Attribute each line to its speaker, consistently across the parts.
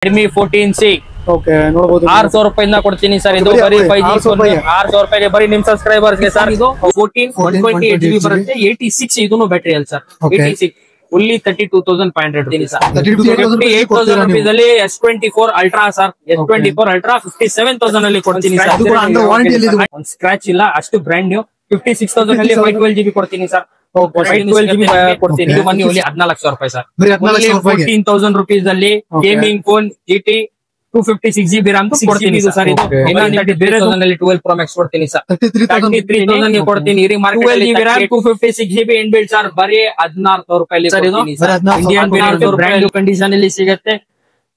Speaker 1: Redmi 14C
Speaker 2: okay ನೋಡಬಹುದು
Speaker 1: 600 ರೂಪಾಯಿಂದ ಕೊಡ್ತೀನಿ ಸರ್. ಇದು ಬರೀ 5G 600 ರೂಪಾಯಿಗೆ ಬರೀ ನಿಮ್ ಸಬ್ಸ್ಕ್ರೈಬರ್ಸ್ ಗೆ ಸರ್. ಇದು 14 128GB ಬರುತ್ತೆ. 86 ಇದನ್ನು ಬ್ಯಾಟರಿ ಅಲ್ಲ sir. 86 only 32,500 rupees sir. 38,000 rupees ಅಲ್ಲಿ S24 Ultra sir. S24 Ultra 57,000 ಅಲ್ಲಿ ಕೊಡ್ತೀನಿ ಸರ್. ಒಂದು ಸ್ಕ್ರಾಚ್ ಇಲ್ಲ, ಅಷ್ಟು ಬ್ರ್ಯಾಂಡ್ ನ್ಯೂ. 56,000 ಅಲ್ಲಿ 512GB ಕೊಡ್ತೀನಿ ಸರ್. 512GB ಕೊಡ್ತೀನಿ. ಇದು ಬನ್ನಿ ಓನ್ಲಿ 14,00,000 ರೂಪಾಯಿ ಸರ್. 14,000 rupees ಅಲ್ಲಿ gaming phone GT 256GB RAM ಕೊಡ್ತೀನಿ ಸರ್. ಇದು ಬೇರೆ 12 Pro Max ಕೊಡ್ತೀನಿ ಸರ್. 33,000 ಕೊಡ್ತೀನಿ. 256GB inbuilt sir. ಬರೀ 16,000 ರೂಪಾಯಿ ಸರ್. ಇದು ಇಂಡಿಯನ್ ಬ್ರ್ಯಾಂಡ್ ಕಂಡೀಷನ್ ಅಲ್ಲಿ ಸಿಗುತ್ತೆ.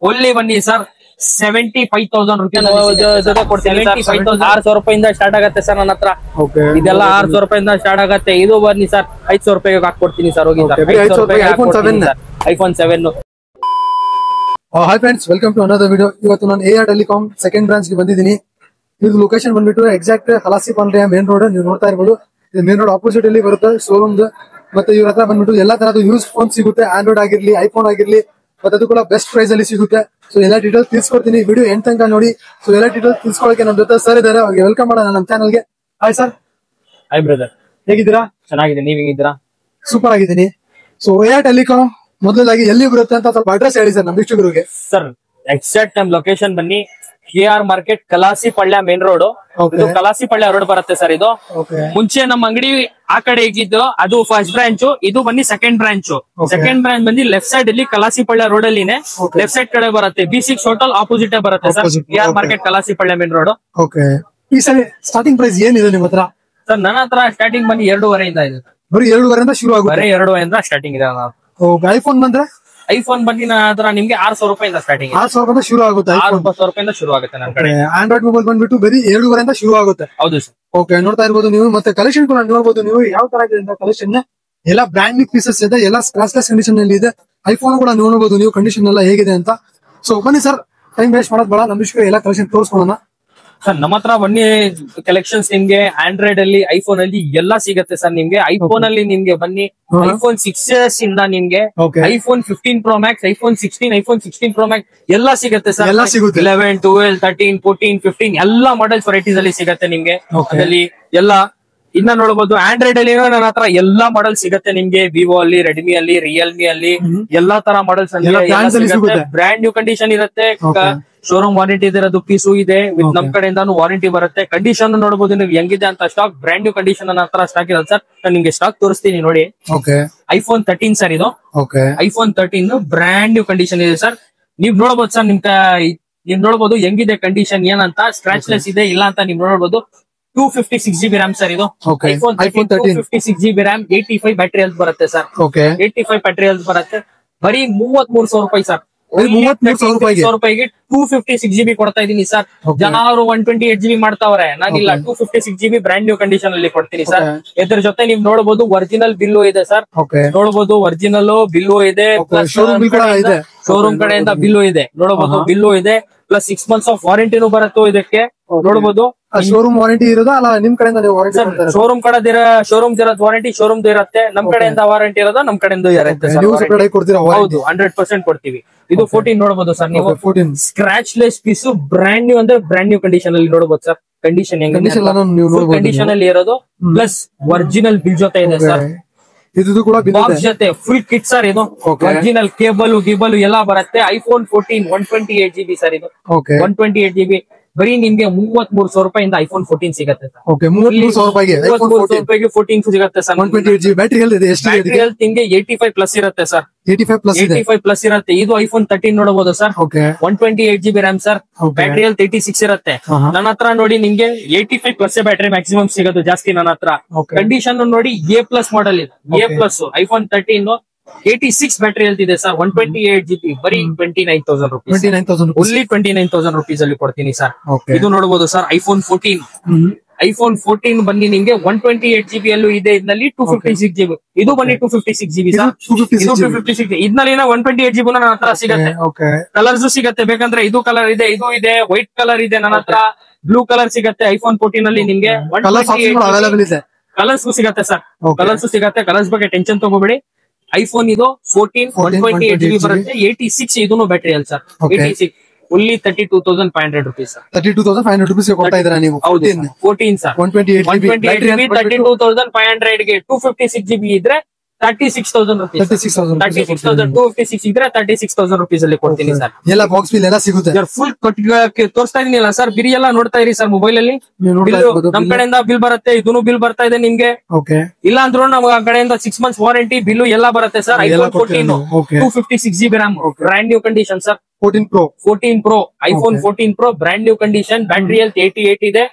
Speaker 1: ಓನ್ಲಿ ಬನ್ನಿ ಸರ್ 75,000 ರೂಪಾಯಿ ಜೊತೆ ಕೊಡ್ತೀನಿ. 600 ರೂಪಾಯಿಂದ ಸ್ಟಾರ್ಟ್ ಆಗುತ್ತೆ ಸರ್ ನನ್ನ ಹತ್ರ. ಇದೆಲ್ಲ 600 ರೂಪಾಯಿಂದ ಸ್ಟಾರ್ಟ್ ಆಗುತ್ತೆ. ಇದು ಬನ್ನಿ ಸರ್ 500 ರೂಪಾಯಿಗೆ ಹಾಕೊಡ್ತೀನಿ ಸರ್. ಹೋಗಿ sir iPhone 7.
Speaker 2: Hi friends, welcome to another video. ಇವತ್ತು ನಾನು AR ಟೆಲಿಕಾಂ ಸೆಕೆಂಡ್ ಬ್ರಾಂಚ್ ಗೆ ಬಂದಿದ್ದೀನಿ. ಇದು ಲೊಕೇಶನ್ ಬಂದ್ಬಿಟ್ಟು ಎಕ್ಸಾಕ್ಟ್ ಹಲಸಿಪಾಳ್ಯ ಮೇನ್ ರೋಡ್. ನೀವು ನೋಡ್ತಾ ಇರ್ಬೋದು, ಇದು ಮೇನ್ ರೋಡ್ ಆಪೋಸಿಟ್ ಅಲ್ಲಿ ಬರುತ್ತೆ ಶೋರೂಮ್. ಮತ್ತೆ ಇವ್ರ ಹತ್ರ ಬಂದ್ಬಿಟ್ಟು ಎಲ್ಲಾ ತರದ್ದು ಯೂಸ್ ಫೋನ್ ಸಿಗುತ್ತೆ. ಆಂಡ್ರಾಯ್ಡ್ ಆಗಿರ್ಲಿ, ಐಫೋನ್ ಆಗಿರ್ಲಿ, ಮತ್ತೆ ಅದು ಕೂಡ ಬೆಸ್ಟ್ ಪ್ರೈಸ್ ಅಲ್ಲಿ ಸಿಗುತ್ತೆ. ಸೊ ಎಲ್ಲ ಡೀಟೇಲ್ಸ್ ತಿಳಿಸ್ಕೊಡ್ತೀನಿ. ವಿಡಿಯೋ ಎಂಡ್ ತನಕ ನೋಡಿ. ಸೊ ಎಲ್ಲ ಡೀಟೇಲ್ಸ್ ತಿಳಿಸ್ಕೊಳಕ್ಕೆ ನಮ್ಮ ಜೊತೆ ಸರ್ ಇದಾರೆ. ಅವ್ರಿಗೆ ವೆಲ್ಕಮ್ ಮಾಡೋಣ ನಮ್ಮ ಚಾನಲ್ಗೆ. Hi sir.
Speaker 1: ಹಾಯ್ ಬ್ರದರ್,
Speaker 2: ಹೇಗಿದ್ದೀರಾ?
Speaker 1: ಚೆನ್ನಾಗಿದೆ, ನೀವ್ ಹೇಗಿದ್ದೀರಾ?
Speaker 2: ಸೂಪರ್ ಆಗಿದ್ದೀನಿ. ಸೊ AR ಟೆಲಿಕಾಂ ಮೊದಲಾಗಿ ಎಲ್ಲಿ ಬರುತ್ತೆ ಅಂತ ಸ್ವಲ್ಪ ಅಡ್ರೆಸ್ ಹೇಳಿ ಸರ್ ನಮ್ಮ ವೀಕ್ಷಕರಿಗೆ.
Speaker 1: ಸರ್ ಎಕ್ಸಾಕ್ಟ್ ನಮ್ ಲೊಕೇಶನ್ ಬನ್ನಿ KR market Kalasipalya main road. ಇದು ಕಲಾಸಿಪಳ್ಯ ರೋಡ್ ಬರುತ್ತೆ ಸರ್. ಇದು ಮುಂಚೆ ನಮ್ಮ ಅಂಗಡಿ ಆ ಕಡೆ ಇದ್ದಿದ್ದು, ಅದು ಫಸ್ಟ್ ಬ್ರಾಂಚ್. ಇದು ಬನ್ನಿ ಸೆಕೆಂಡ್ ಬ್ರಾಂಚ್. ಸೆಕೆಂಡ್ ಬ್ರಾಂಚ್ ಬಂದು ಲೆಫ್ಟ್ ಸೈಡ್ ಅಲ್ಲಿ ಕಲಾಸಿಪಳ್ಯ ರೋಡ್ ಅಲ್ಲಿ ಲೆಫ್ಟ್ ಸೈಡ್ ಕಡೆ ಬರುತ್ತೆ. B6 ಹೋಟೆಲ್ ಆಪೋಸಿಟ್ ಬರುತ್ತೆ sir. KR market Kalasipalya main road.
Speaker 2: Okay, ಈ ಸರಿ ಸ್ಟಾರ್ಟಿಂಗ್ ಪ್ರೈಸ್ ಏನಿದೆ ನಿಮ್ಮ ಹತ್ರ?
Speaker 1: ಸರ್ ನನ್ನ ಹತ್ರ ಸ್ಟಾರ್ಟಿಂಗ್ ಬನ್ನಿ 2.5 ಇಂದ ಇದೆ.
Speaker 2: ಬರೀ 2.5 ಶುರು ಆಗುತ್ತೆ.
Speaker 1: ಬರೀ 2.5 ಇಂದ ಸ್ಟಾರ್ಟಿಂಗ್ ಇದೆ.
Speaker 2: ಐಫೋನ್ ಬಂದ್ರೆ
Speaker 1: ಐಫೋನ್ ಬಂದಿ ನನ್ನ ಹತ್ರ ನಿಮ್ಗೆ 600 ರೂಪಾಯಿಂದ ಸ್ಟಾರ್ಟಿಂಗ್.
Speaker 2: 600 ಶುರು ಆಗುತ್ತೆ.
Speaker 1: 600 ರೂಪಾಯಿಂದ ಶುರು ಆಗುತ್ತೆ ನನ್ನ ಕಡೆ.
Speaker 2: ಆಂಡ್ರಾಯ್ಡ್ ಮೊಬೈಲ್ ಬಂದ್ಬಿಟ್ಟು ಬರೀ 2.5 ಶುರು ಆಗುತ್ತೆ.
Speaker 1: ಹೌದು ಸರ್.
Speaker 2: ಓಕೆ, ನೋಡ್ತಾ ಇರ್ಬೋದು ನೀವು. ಮತ್ತೆ ಕಲೆಕ್ಷನ್ ಕೂಡ ನೋಡಬಹುದು ನೀವು ಯಾವ ತರ ಇದೆ ಕಲೆಕ್ಷನ್. ಎಲ್ಲ ಬ್ರ್ಯಾಂಡ್ ನ್ಯೂ ಪೀಸಸ್ ಇದೆ, ಎಲ್ಲ ಸ್ಕ್ರಾಚ್ಲೆಸ್ ಕಂಡೀಷನ್ ಅಲ್ಲಿ ಇದೆ. ಐಫೋನ್ ಕೂಡ ನೋಡಬಹುದು ನೀವು ಕಂಡೀಷನ್ ಎಲ್ಲ ಹೇಗಿದೆ ಅಂತ. ಸೊ ಬನ್ನಿ ಸರ್, ಟೈಮ್ ವೇಸ್ಟ್ ಮಾಡೋದು ಬೇಡ, ನಮ್ಮ ಎಲ್ಲ ಕಲೆಕ್ಷನ್ ತೋರಿಸ್ಕೊಳ್ಳೋಣ.
Speaker 1: ಸರ್ ನಮ್ಮ ಹತ್ರ ಬನ್ನಿ ಕಲೆಕ್ಷನ್ಸ್ ನಿಮ್ಗೆ ಆಂಡ್ರಾಯ್ಡ್ ಅಲ್ಲಿ, ಐಫೋನ್ ಅಲ್ಲಿ ಎಲ್ಲ ಸಿಗುತ್ತೆ ಸರ್. ನಿಮ್ಗೆ ಐಫೋನ್ ಅಲ್ಲಿ ನಿಮ್ಗೆ ಬನ್ನಿ iPhone 6s ಇಂದ ನಿಮ್ಗೆ iPhone 15 Pro Max, iPhone 16 Pro Max ಎಲ್ಲ ಸಿಗುತ್ತೆ ಸರ್. 11, 12, 13, 14, 15 ಎಲ್ಲ ಮಾಡೆಲ್ಸ್ ವೆರೈಟೀಸ್ ಅಲ್ಲಿ ಸಿಗುತ್ತೆ ನಿಮ್ಗೆ. ಅದರಲ್ಲಿ ಎಲ್ಲ ಇನ್ನ ನೋಡಬಹುದು. ಆಂಡ್ರಾಯ್ಡ್ ಅಲ್ಲಿ ನನ್ನ ಹತ್ರ ಎಲ್ಲಾ ಮಾಡೆಲ್ ಸಿಗುತ್ತೆ ನಿಮ್ಗೆ. ವಿವೋ ಅಲ್ಲಿ, ರೆಡ್ಮಿ ಅಲ್ಲಿ, ರಿಯಲ್ಮಿ ಅಲ್ಲಿ ಎಲ್ಲಾ ತರ ಮಾಡೆಲ್ಸ್ ಬ್ರ್ಯಾಂಡ್ ನ್ಯೂ ಕಂಡೀಷನ್ ಇರುತ್ತೆ. ಶೋರೂಮ್ ವಾರಂಟಿ ಇರೋದು ಪೀಸು ಇದೆ. ನಮ್ ಕಡೆಯಿಂದಾನು ವಾರಂಟಿ ಬರುತ್ತೆ. ಕಂಡೀಷನ್ ನೋಡಬಹುದು ನೀವು ಹೆಂಗಿದೆ ಅಂತ. ಸ್ಟಾಕ್ ಬ್ರ್ಯಾಂಡ್ ನ್ಯೂ ಕಂಡೀಷನ್ ನನ್ನ ಹತ್ರ ಸ್ಟಾಕ್ ಇರೋದು ಸರ್. ನಾನು ನಿಮ್ಗೆ ಸ್ಟಾಕ್ ತೋರಿಸ್ತೀನಿ ನೋಡಿ. iPhone 13 sir. ಇದು iPhone 13 ಬ್ರ್ಯಾಂಡ್ ನ್ಯೂ ಕಂಡೀಷನ್ ಇದೆ ಸರ್. ನೀವ್ ನೋಡಬಹುದು ಸರ್. ನೀವ್ ನೋಡಬಹುದು ಹೆಂಗಿದೆ ಕಂಡೀಷನ್ ಏನಂತ. ಸ್ಕ್ರಾಚ್ಲೆಸ್ ಇದೆ ಇಲ್ಲ ಅಂತ ನೀವ್ ನೋಡಬಹುದು. 256GB RAM sir. ಇದು iPhone 256GB RAM, 85 battery health ಬರುತ್ತೆ ಸರ್. 85 ಬ್ಯಾಟರಿ ಹೆಲ್ತ್ ಬರುತ್ತೆ. ಬರೀ 33,000 ರೂಪಾಯಿ ಸರ್. 33,000 ರೂಪಾಯಿಗೆ 256GB ಕೊಡ್ತಾ ಇದೀನಿ ಸರ್. ಜನರು 128GB ಮಾಡ್ತಾವ್ರೆ, ನಾನಿಲ್ಲ 256GB ಬ್ರ್ಯಾಂಡ್ ನ್ಯೂ ಕಂಡೀಷನ್ ಅಲ್ಲಿ ಕೊಡ್ತೀನಿ ಸರ್. ಇದ್ರ ಜೊತೆ ನೀವ್ ನೋಡಬಹುದು ಒರಿಜಿನಲ್ ಬಿಲ್ಲು ಇದೆ ಸರ್. ನೋಡಬಹುದು ಒರಿಜಿನಲ್ ಬಿಲ್ಲು ಇದೆ. ಶೋರೂಮ್ ಕಡೆಯಿಂದ ಬಿಲ್ಲು ಇದೆ. ನೋಡಬಹುದು ಬಿಲ್ಲು ಇದೆ. ಪ್ಲಸ್ 6 months ಆಫ್ ವಾರಂಟಿನೂ ಬರುತ್ತೆ ಇದಕ್ಕೆ. ನೋಡಬಹುದು
Speaker 2: ಶೋರೂಮ್ ವಾರಂಟಿ ಇರೋದಾ ಅಲ್ಲ ನಿಮ್ ಕಡೆಯಿಂದ?
Speaker 1: ಶೋರೂಮ್ ಕಡೆ ಶೋರೂಮ್ ವಾರಂಟಿ ಶೋರೂಮ್ ಇರುತ್ತೆ. ನಮ್ ಕಡೆಯಿಂದ ವಾರಂಟಿ ಇರೋದು ನಮ್ ಕಡೆಯಿಂದ ಇರುತ್ತೆ. ಹೌದು, 100% ಕೊಡ್ತೀವಿ. ಇದು 14 ನೋಡಬಹುದು ಸರ್. ನೀವು 14 ಸ್ಕ್ರಾಚ್ಲೆಸ್ ಪೀಸ್ ಬ್ರ್ಯಾಂಡ್ ನ್ಯೂ ಅಂದ್ರೆ ಬ್ರ್ಯಾಂಡ್ ನ್ಯೂ ಕಂಡೀಷನ್ ಅಲ್ಲಿ ನೋಡಬಹುದು ಸರ್. ಕಂಡೀಷನ್ ಕಂಡೀಷನ್ ಅಲ್ಲಿ ಇರೋದು. ಪ್ಲಸ್ ಒರಿಜಿನಲ್ ಬಿಲ್ ಜೊತೆ ಇದೆ ಸರ್.
Speaker 2: ಇದು ಕೂಡ
Speaker 1: ಬಾಕ್ಸ್ ಜೊತೆ ಫುಲ್ ಕಿಟ್ ಸರ್. ಇದು ಒರಿಜಿನಲ್ ಕೇಬಲ್ ಗಿಬಲ್ ಎಲ್ಲ ಬರುತ್ತೆ. iPhone 14 128GB sir. ಇದು 128GB ಬರೀ ನಿಮ್ಗೆ 33,000 ರೂಪಾಯಿಂದ iPhone 14 ಸಿಗುತ್ತೆ ಸರ್.
Speaker 2: 33,000 ರೂಪಾಯಿಗೆ
Speaker 1: 14 ಸಿಗುತ್ತೆ ಸರ್.
Speaker 2: 128GB ಬ್ಯಾಟರಿ ಹೆಲ್ತ್
Speaker 1: ನಿಮ್ಗೆ 85 ಪ್ಲಸ್ ಇರುತ್ತೆ ಸರ್.
Speaker 2: 85
Speaker 1: ಪ್ಲಸ್ ಇರುತ್ತೆ. ಇದು iPhone 13 ನೋಡಬಹುದು sir. 128GB RAM sir. Battery health 86 ಇರುತ್ತೆ. ನನ್ನ ಹತ್ರ ನೋಡಿ ನಿಮ್ಗೆ 85 ಪ್ಲಸ್ ಬ್ಯಾಟರಿ ಮ್ಯಾಕ್ಸಿಮಮ್ ಸಿಗೋದು ಜಾಸ್ತಿ ನನ್ನ ಹತ್ರ. ಕಂಡೀಷನ್ ನೋಡಿ A+ ಮಾಡೆಲ್ ಇದೆ. A+ iPhone 13 86 ಬ್ಯಾಟರಿ ಹೆಲ್ತ್ ಇದೆ ಸರ್. 128GB ಬರೀ 29,000 ರೂಪೀಸ್. ಓನ್ಲಿ 29,000 ರೂಪೀಸ್ ಅಲ್ಲಿ ಕೊಡ್ತೀನಿ ಸರ್. ಇದು ನೋಡಬಹುದು ಸರ್ iPhone 14 ಬನ್ನಿ ನಿಮ್ಗೆ 128GB ಅಲ್ಲೂ ಇದೆ. ಇದರಲ್ಲಿ 256GB. ಇದು ಬನ್ನಿ 256GB ಸರ್. 256 ಇದರಲ್ಲಿ 128GB ನನ್ನ ಹತ್ರ ಸಿಗುತ್ತೆ. ಕಲರ್ಸ್ ಸಿಗುತ್ತೆ ಬೇಕಂದ್ರೆ. ಇದು ಕಲರ್ ಇದೆ, ಇದು ಇದೆ, ವೈಟ್ ಕಲರ್ ಇದೆ ನನ್ನ ಹತ್ರ, ಬ್ಲೂ ಕಲರ್ ಸಿಗುತ್ತೆ. iPhone 14 ಅಲ್ಲಿ ನಿಮ್ಗೆ ಕಲರ್ಸ್ ಸಿಗುತ್ತೆ ಸರ್. ಕಲರ್ಸ್ ಸಿಗುತ್ತೆ. ಕಲರ್ಸ್ ಬಗ್ಗೆ ಟೆನ್ಷನ್ ತಗೋಬೇಡಿ. ಐಫೋನ್ ಇದು 14 128GB ಬರುತ್ತೆ. 86 ಇದನ್ನು ಬ್ಯಾಟ್ರಿ ಅಲ್ಲ sir. 86 only 32,500 rupees sir.
Speaker 2: 32,500 rupees ಕೊಡ್ತಾ ಇದ್ದೀರಾ ನೀವು?
Speaker 1: 14 sir. 128GB 32,500 ಗೆ 256GB ಇದ್ರೆ 36,000 rupees. 36,000 256 ಇದ್ರೆ 36,000 rupees ಅಲ್ಲಿ ಕೊಡ್ತೀನಿ ಸರ್.
Speaker 2: ಎಲ್ಲ ಬಾಕ್ಸ್ ಬಿಲ್ ಎಲ್ಲ ಸಿಗುತ್ತೆ
Speaker 1: ಸರ್. ಫುಲ್ ತೋರಿಸ್ತಾ ಇದೀನಿಲ್ಲ ಸರ್, ಬಿಲ್ ಎಲ್ಲ ನೋಡ್ತಾ ಇರಿ ಸರ್ ಮೊಬೈಲ್ ಅಲ್ಲಿ. ನಮ್ ಕಡೆಯಿಂದ ಬಿಲ್ ಬರುತ್ತೆ, ಇದನ್ನು ಬಿಲ್ ಬರ್ತಾ ಇದೆ ನಿಮ್ಗೆ. ಇಲ್ಲ ಅಂದ್ರೂ ನಮ್ ಕಡೆಯಿಂದ 6 months ವಾರಂಟಿ ಬಿಲ್ ಎಲ್ಲ ಬರುತ್ತೆ sir. IPhone 14 256GB RAM brand new condition sir. 14 Pro iPhone 14 Pro brand new condition, battery health 88 ಇದೆ,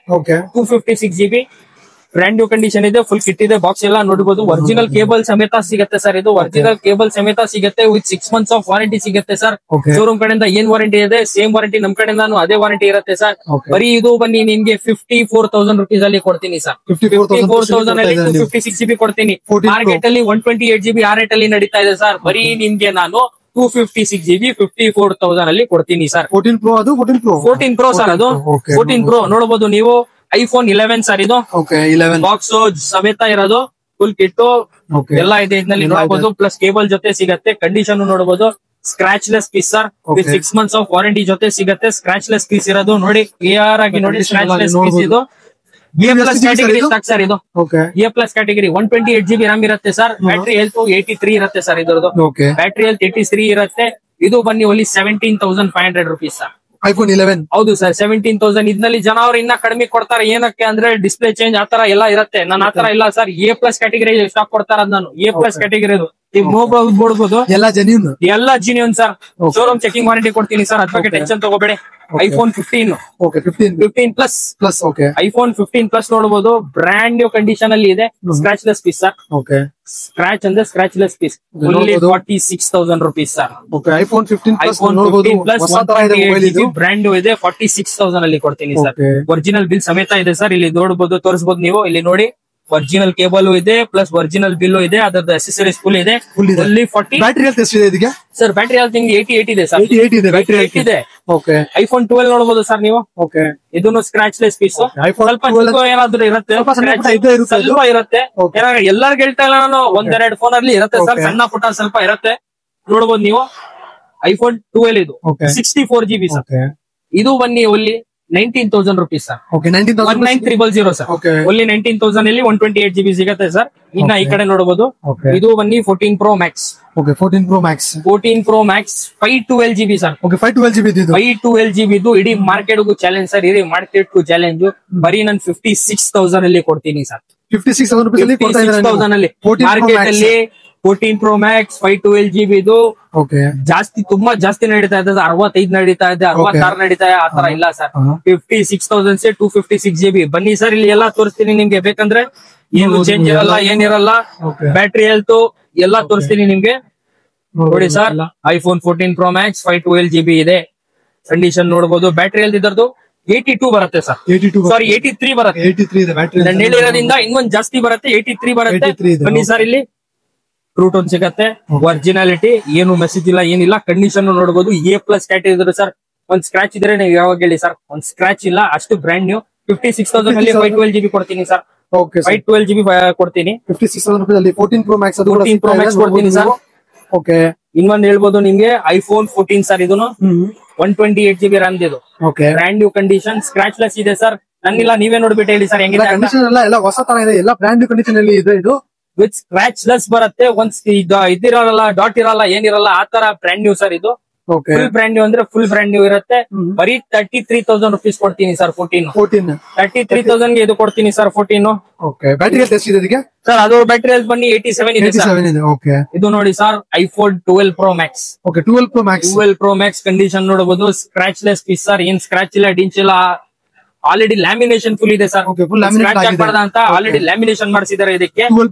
Speaker 1: 256GB ಬ್ರಾಂಡ್ ನ್ಯೂ ಕಂಡೀಷನ್ ಇದೆ, ಫುಲ್ ಕಿಟ್ ಇದೆ. ಬಾಕ್ಸ್ ಎಲ್ಲ ನೋಡಬಹುದು. ಒರಿಜಿನಲ್ ಕೇಬಲ್ ಸಮೇತ ಸಿಗುತ್ತೆ ಸರ್. ಇದು ಒರಿಜಿನಲ್ ಕೇಬಲ್ ಸಮೇತ ಸಿಗುತ್ತೆ ವಿತ್ 6 months ಆಫ್ ವಾರಂಟಿ ಸಿಗುತ್ತೆ ಸರ್. ಶೋರೂಮ್ ಕಡೆಯಿಂದ ಏನ್ ವಾರಂಟಿ ಇದೆ ಸೇಮ್ ವಾರಂಟಿ ನಮ್ ಕಡೆಯಿಂದ ಅದೇ ವಾರಂಟಿ ಇರುತ್ತೆ ಸರ್. ಬರೀ ಇದು ಬನ್ನಿ ನಿಮ್ಗೆ 54,000 rupees ಅಲ್ಲಿ ಕೊಡ್ತೀನಿ ಸರ್. 54,000 ಅಲ್ಲಿ 256GB ಕೊಡ್ತೀನಿ. ಮಾರ್ಕೆಟ್ ಅಲ್ಲಿ 128GB ಆ ರೇಟ್ ಅಲ್ಲಿ ನಡೀತಾ ಇದೆ ಸರ್. ಬರೀ ನಿಮ್ಗೆ ನಾನು 256GB 54,000 ಅಲ್ಲಿ ಕೊಡ್ತೀನಿ ಸರ್. 14 Pro sir. ಅದು 14 Pro ನೋಡಬಹುದು ನೀವು. ಐಫೋನ್ 11 ಸರ್ ಇದು. ಬಾಕ್ಸ್ ಸಮೇತ ಇರೋದು, ಫುಲ್ ಕಿಟ್ ಎಲ್ಲ ಇದೆ ಇದರಲ್ಲಿ ನೋಡಬಹುದು. ಪ್ಲಸ್ ಕೇಬಲ್ ಜೊತೆ ಸಿಗತ್ತೆ. ಕಂಡೀಷನ್ ನೋಡಬಹುದು. Scratch less piece sir. 6 months of warranty ಜೊತೆ ಸಿಗತ್ತೆ. ಸ್ಕ್ರಾಚ್ ಲೆಸ್ ಪೀಸ್ ಇರೋದು ನೋಡಿ, ಕ್ಲಿಯರ್ ಆಗಿ ನೋಡಿ. ಸ್ಕ್ರಾಚ್ ಲೆಸ್ ಪೀಸ್ ಇದು A plus category stock sir. ಇದು A plus category 128GB RAM ಇರುತ್ತೆ ಸರ್. ಬ್ಯಾಟರಿ ಹೆಲ್ತ್ 83 ಇರುತ್ತೆ ಸರ್. ಇದರದು ಬ್ಯಾಟರಿ ಹೆಲ್ತ್ 83 ಇರುತ್ತೆ. ಇದು ಬನ್ನಿ ಓನ್ಲಿ 17,500 rupees ಸರ್.
Speaker 2: ಐಫೋನ್ 11
Speaker 1: ಹೌದು ಸರ್. 17,000 ಇದ್ನಲ್ಲಿ ಜನ ಅವ್ರು ಇನ್ನ ಕಡಿಮೆ ಕೊಡ್ತಾರೆ. ಏನಕ್ಕೆ ಅಂದ್ರೆ ಡಿಸ್ಪ್ಲೇ ಚೇಂಜ್ ಆತರ ಎಲ್ಲ ಇರುತ್ತೆ. ನಾನು ಆತರ ಇಲ್ಲ sir. A plus category stock ಕೊಡ್ತಾರ ನಾನು. ಎ ಪ್ಲಸ್ ಕ್ಯಾಟಗರಿ ನೋಡ್ಬೋದು. ಎಲ್ಲ genuine sir. Showroom checking warranty ಕೊಡ್ತೀನಿ ಸರ್. ಅದ್ರ ಬಗ್ಗೆ ಟೆನ್ಷನ್ ತಗೋಬೇಡಿ. ಐಫೋನ್ 15 ಪ್ಲಸ್ ಐಫೋನ್ 15 ಪ್ಲಸ್ ನೋಡಬಹುದು. ಬ್ರಾಂಡ್ ನ್ಯೂ ಕಂಡೀಷನ್ ಅಲ್ಲಿ ಇದೆ. Scratch less piece sir. Scratch ಅಂದ್ರೆ scratch less piece. 46,000 rupees sir.
Speaker 2: IPhone 15
Speaker 1: plus brand new ಇದೆ. 46,000 ಅಲ್ಲಿ ಕೊಡ್ತೀನಿ ಸರ್. ಒರಿಜಿನಲ್ ಬಿಲ್ ಸಮೇತ ಇದೆ ಸರ್. ಇಲ್ಲಿ ನೋಡಬಹುದು, ತೋರಿಸಬಹುದು ನೀವು. ಇಲ್ಲಿ ನೋಡಿ, ಒರಿಜಿನಲ್ ಕೇಬಲ್ ಇದೆ, ಪ್ಲಸ್ ಒರಿಜಿನಲ್ ಬಿಲ್ ಇದೆ, ಅದರದ ಅಸೆಸರೀಸ್ ಫುಲ್ ಇದೆ.
Speaker 2: ಬ್ಯಾಟರಿ ಹೆಲ್ತ್ ಎಷ್ಟಿದೆ ಇದಕ್ಕೆ
Speaker 1: ಸರ್? ಬ್ಯಾಟರಿ ಹೆಲ್ತ್ ನಿಮ್ಗೆ 88 ಇದೆ ಸರ್.
Speaker 2: 88 ಇದೆ ಬ್ಯಾಟರಿ ಹೆಲ್ತ್ ಇದೆ.
Speaker 1: ಐಫೋನ್ 12 ನೋಡಬಹುದು ಸರ್ ನೀವು. ಇದನ್ನು ಸ್ಕ್ರಾಚ್ ಲೆಸ್ ಪೀಸ್. ಸ್ವಲ್ಪ ಏನಾದ್ರು ಇರುತ್ತೆ, ಸ್ವಲ್ಪ ಇರುತ್ತೆ. ಎಲ್ಲರಿಗೂ ಹೇಳ್ತಾ ಇಲ್ಲ ನಾನು, ಒಂದೆರಡು ಫೋನ್ ಅಲ್ಲಿ ಇರುತ್ತೆ ಸರ್. ಸಣ್ಣ ಪುಟ್ಟ ಸ್ವಲ್ಪ ಇರುತ್ತೆ, ನೋಡಬಹುದು ನೀವು. ಐಫೋನ್ 12 ಇದು 64GB ಸರ್. ಇದು ಬನ್ನಿ ಒಲ್ಲಿ 19,000 rupees ಸರ್. 19,000 ಸರ್. ಒಲ್ಲಿ 19,000 ಅಲ್ಲಿ 128GB ಸಿಗುತ್ತೆ ಸರ್. ಇನ್ನ ಈ ಕಡೆ ನೋಡಬಹುದು. ಇದು ಬನ್ನಿ 14 Pro Max. 14 Pro Max 512GB sir. 512GB ಇದು ಇಡೀ ಮಾರ್ಕೆಟ್ ಗೂ ಚಾಲೆಂಜ್ ಸರ್. ಇಡೀ ಮಾರ್ಕೆಟ್ ಗೂ ಚಾಲೆಂಜ್. ಬರೀ ನಾನು 56,000 ಅಲ್ಲಿ ಕೊಡ್ತೀನಿ ಸರ್.
Speaker 2: 56,000 rupees ಅಲ್ಲಿ ಕೊಡ್ತಾ ಇದ್ದಾರೆ.
Speaker 1: 56,000 ಅಲ್ಲಿ ಮಾರ್ಕೆಟ್ ಅಲ್ಲಿ 14 Pro Max 512GB ಇದು ಜಾಸ್ತಿ, ತುಂಬಾ ಜಾಸ್ತಿ ನಡೀತಾ ಇದೆ. 65 ನಡೀತಾ ಇದೆ, 66 ನಡೀತಾ ಇದೆ. ಆತರ ಇಲ್ಲ ಸರ್. 56,000 256GB. ಬನ್ನಿ ಸರ್, ಇಲ್ಲಿ ಎಲ್ಲಾ ತೋರಿಸ್ತೀನಿ ನಿಮ್ಗೆ. ಬೇಕಂದ್ರೆ ಏನು ಚೇಂಜ್ ಇರಲ್ಲ, ಏನಿರಲ್ಲ. ಬ್ಯಾಟ್ರಿ ಹೆಲ್ತ್ ಎಲ್ಲಾ ತೋರಿಸ್ತೀನಿ ನಿಮ್ಗೆ. ನೋಡಿ sir, iPhone 14 Pro Max 512GB ಇದೆ. ಕಂಡೀಷನ್ ನೋಡಬಹುದು. ಬ್ಯಾಟ್ರಿ ಹೆಲ್ತ್ ಇದರದು 82 ಬರುತ್ತೆ ಸರ್. ಸಾರಿ 83 ಬರುತ್ತೆ. ನಾನು ಹೇಳಿರೋದ್ರಿಂದ ಇನ್ನೊಂದ್ ಜಾಸ್ತಿ ಬರುತ್ತೆ. 83 ಬರುತ್ತೆ. ಬನ್ನಿ ಸರ್, ಇಲ್ಲಿ ಟ್ರೂ ಟೋನ್ ಸಿಗತ್ತೆ. ಒರಿಜಿನಾಲಿಟಿ ಏನು ಮೆಸೇಜ್ ಇಲ್ಲ, ಏನಿಲ್ಲ. ಕಂಡೀಷನ್ ನೋಡಬಹುದು. ಎ ಪ್ಲಸ್ ಕ್ಯಾಟಗರಿ ಇದ್ರೆ ಸರ್. ಒಂದ್ ಸ್ಕ್ರಾಚ್ ಇದ್ರೆ ನೀವು ಯಾವಾಗ ಹೇಳಿ ಸರ್. ಒಂದ್ ಸ್ಕ್ರಾಚ್ ಇಲ್ಲ, ಅಷ್ಟು ಬ್ರಾಂಡ್ ನ್ಯೂ. 56,000 ಅಲ್ಲಿ 512GB ಕೊಡ್ತೀನಿ ಸರ್. 512GB ಕೊಡ್ತೀನಿ.
Speaker 2: 56,000 rupees ಅಲ್ಲಿ 14 Pro Max
Speaker 1: ಕೊಡ್ತೀನಿ ಸರ್. ಇನ್ನೊಂದ್ ಹೇಳ್ಬೋದು ನಿಮ್ಗೆ. IPhone 14 sir. ಇದನ್ನು 128GB RAM ಇದು. Brand new condition, scratch less ಇದೆ ಸರ್. ನನ್ನಿಲ್ಲ, ನೀವೇ ನೋಡ್ಬಿಟ್ಟು ಹೇಳಿ ಸರ್ ಹೆಂಗಿದೆ.
Speaker 2: ಕಂಡೀಷನ್ ಎಲ್ಲ ಹೊಸ ತರ ಇದೆ. ಎಲ್ಲ ಬ್ರಾಂಡ್ ನ್ಯೂ ಕಂಡೀಷನ್ ಅಲ್ಲಿ ಇದೆ. ಇದು
Speaker 1: ವಿತ್ ಸ್ಕ್ರಾಚ್ ಲೆಸ್ ಬರುತ್ತೆ. ಒಂದ್ ಇದಿರಲ್ಲ, ಡಾಟ್ ಇರಲ್ಲ, ಏನಿರಲ್ಲ. ಆತರ ಬ್ರಾಂಡ್ ನ್ಯೂ ಸರ್ ಇದು. ಫುಲ್ ಬ್ರಾಂಡ್ ನ್ಯೂ ಅಂದ್ರೆ ಫುಲ್ ಬ್ರಾಂಡ್ ನ್ಯೂ ಇರುತ್ತೆ. ಬರೀ 33,000 rupees ಕೊಡ್ತೀನಿ ಸರ್. 14 33,000 ಗೆ ಇದು ಕೊಡ್ತೀನಿ ಸರ್. 14
Speaker 2: ಬ್ಯಾಟರಿ ಹೆಲ್ತ್ ಎಷ್ಟಿದೆ ಇದಕ್ಕೆ
Speaker 1: ಸರ್? ಅದು ಬ್ಯಾಟರಿ ಹೆಲ್ತ್ ಬನ್ನಿ 87 ಇದೆ ಸರ್. ಇದು ನೋಡಿ sir, iPhone 12 Pro Max. 12 Pro Max condition ನೋಡಬಹುದು. Scratch less piece sir. ಏನ್ ಸ್ಕ್ರಾಚ್ ಇಲ್ಲ, ಡಿಂಚ್ ಇಲ್ಲ. ಆಲ್ರೆಡಿ ಲ್ಯಾಮಿನೇಷನ್ ಫುಲ್ ಇದೆ ಸರ್. ಅಂತ ಆಲ್ರೆಡಿ ಲ್ಯಾಮಿನೇಷನ್ ಮಾಡಿಸಿದ್ದಾರೆ ಇದಕ್ಕೆ. 12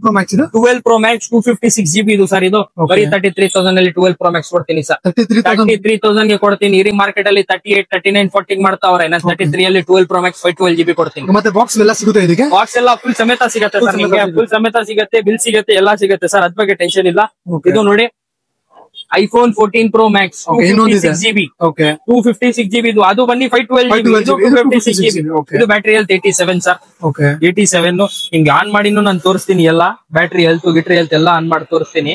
Speaker 1: Pro Max 256GB ಇದು ಸರ್. ಇದು ಬರೀ 33,000 ಅಲ್ಲಿ 12 Pro Max ಕೊಡ್ತೀನಿ ಸರ್. 33,000 ಗೆ ಕೊಡ್ತೀನಿ. ಇಡೀ ಮಾರ್ಕೆಟ್ ಅಲ್ಲಿ 38, 39, 40 ಮಾಡ್ತಾವ್ರೆ. ನಾನು 33 ಅಲ್ಲಿ 12 Pro Max 512GB ಕೊಡ್ತೀನಿ.
Speaker 2: ಮತ್ತೆ ಬಾಕ್ಸ್ ಎಲ್ಲ ಸಿಗುತ್ತೆ ಇದಕ್ಕೆ?
Speaker 1: ಬಾಕ್ಸ್ ಎಲ್ಲ ಫುಲ್ ಸಮೇತ ಸಿಗುತ್ತೆ ಸರ್. ನಿಮಗೆ ಫುಲ್ ಸಮೇತ ಸಿಗುತ್ತೆ, ಬಿಲ್ ಸಿಗುತ್ತೆ, ಎಲ್ಲಾ ಸಿಗುತ್ತೆ ಸರ್. ಅದ್ರ ಬಗ್ಗೆ ಟೆನ್ಷನ್ ಇಲ್ಲ. ಇದು ನೋಡಿ, iPhone 14 Pro Max 256GB. 256GB ಇದು. ಅದು ಬನ್ನಿ 512GB. ಇದು 256GB. ಇದು ಬ್ಯಾಟರಿ ಹೆಲ್ತ್ 87 ಸರ್. 87 ಹಿಂಗೆ ಆನ್ ಮಾಡಿನೂ ನಾನು ತೋರಿಸ್ತೀನಿ. ಎಲ್ಲ ಬ್ಯಾಟರಿ ಹೆಲ್ತ್, ಗಿಟ್ರಿ ಹೆಲ್ತ್ ಎಲ್ಲ ಆನ್ ಮಾಡಿ ತೋರಿಸ್ತೀನಿ.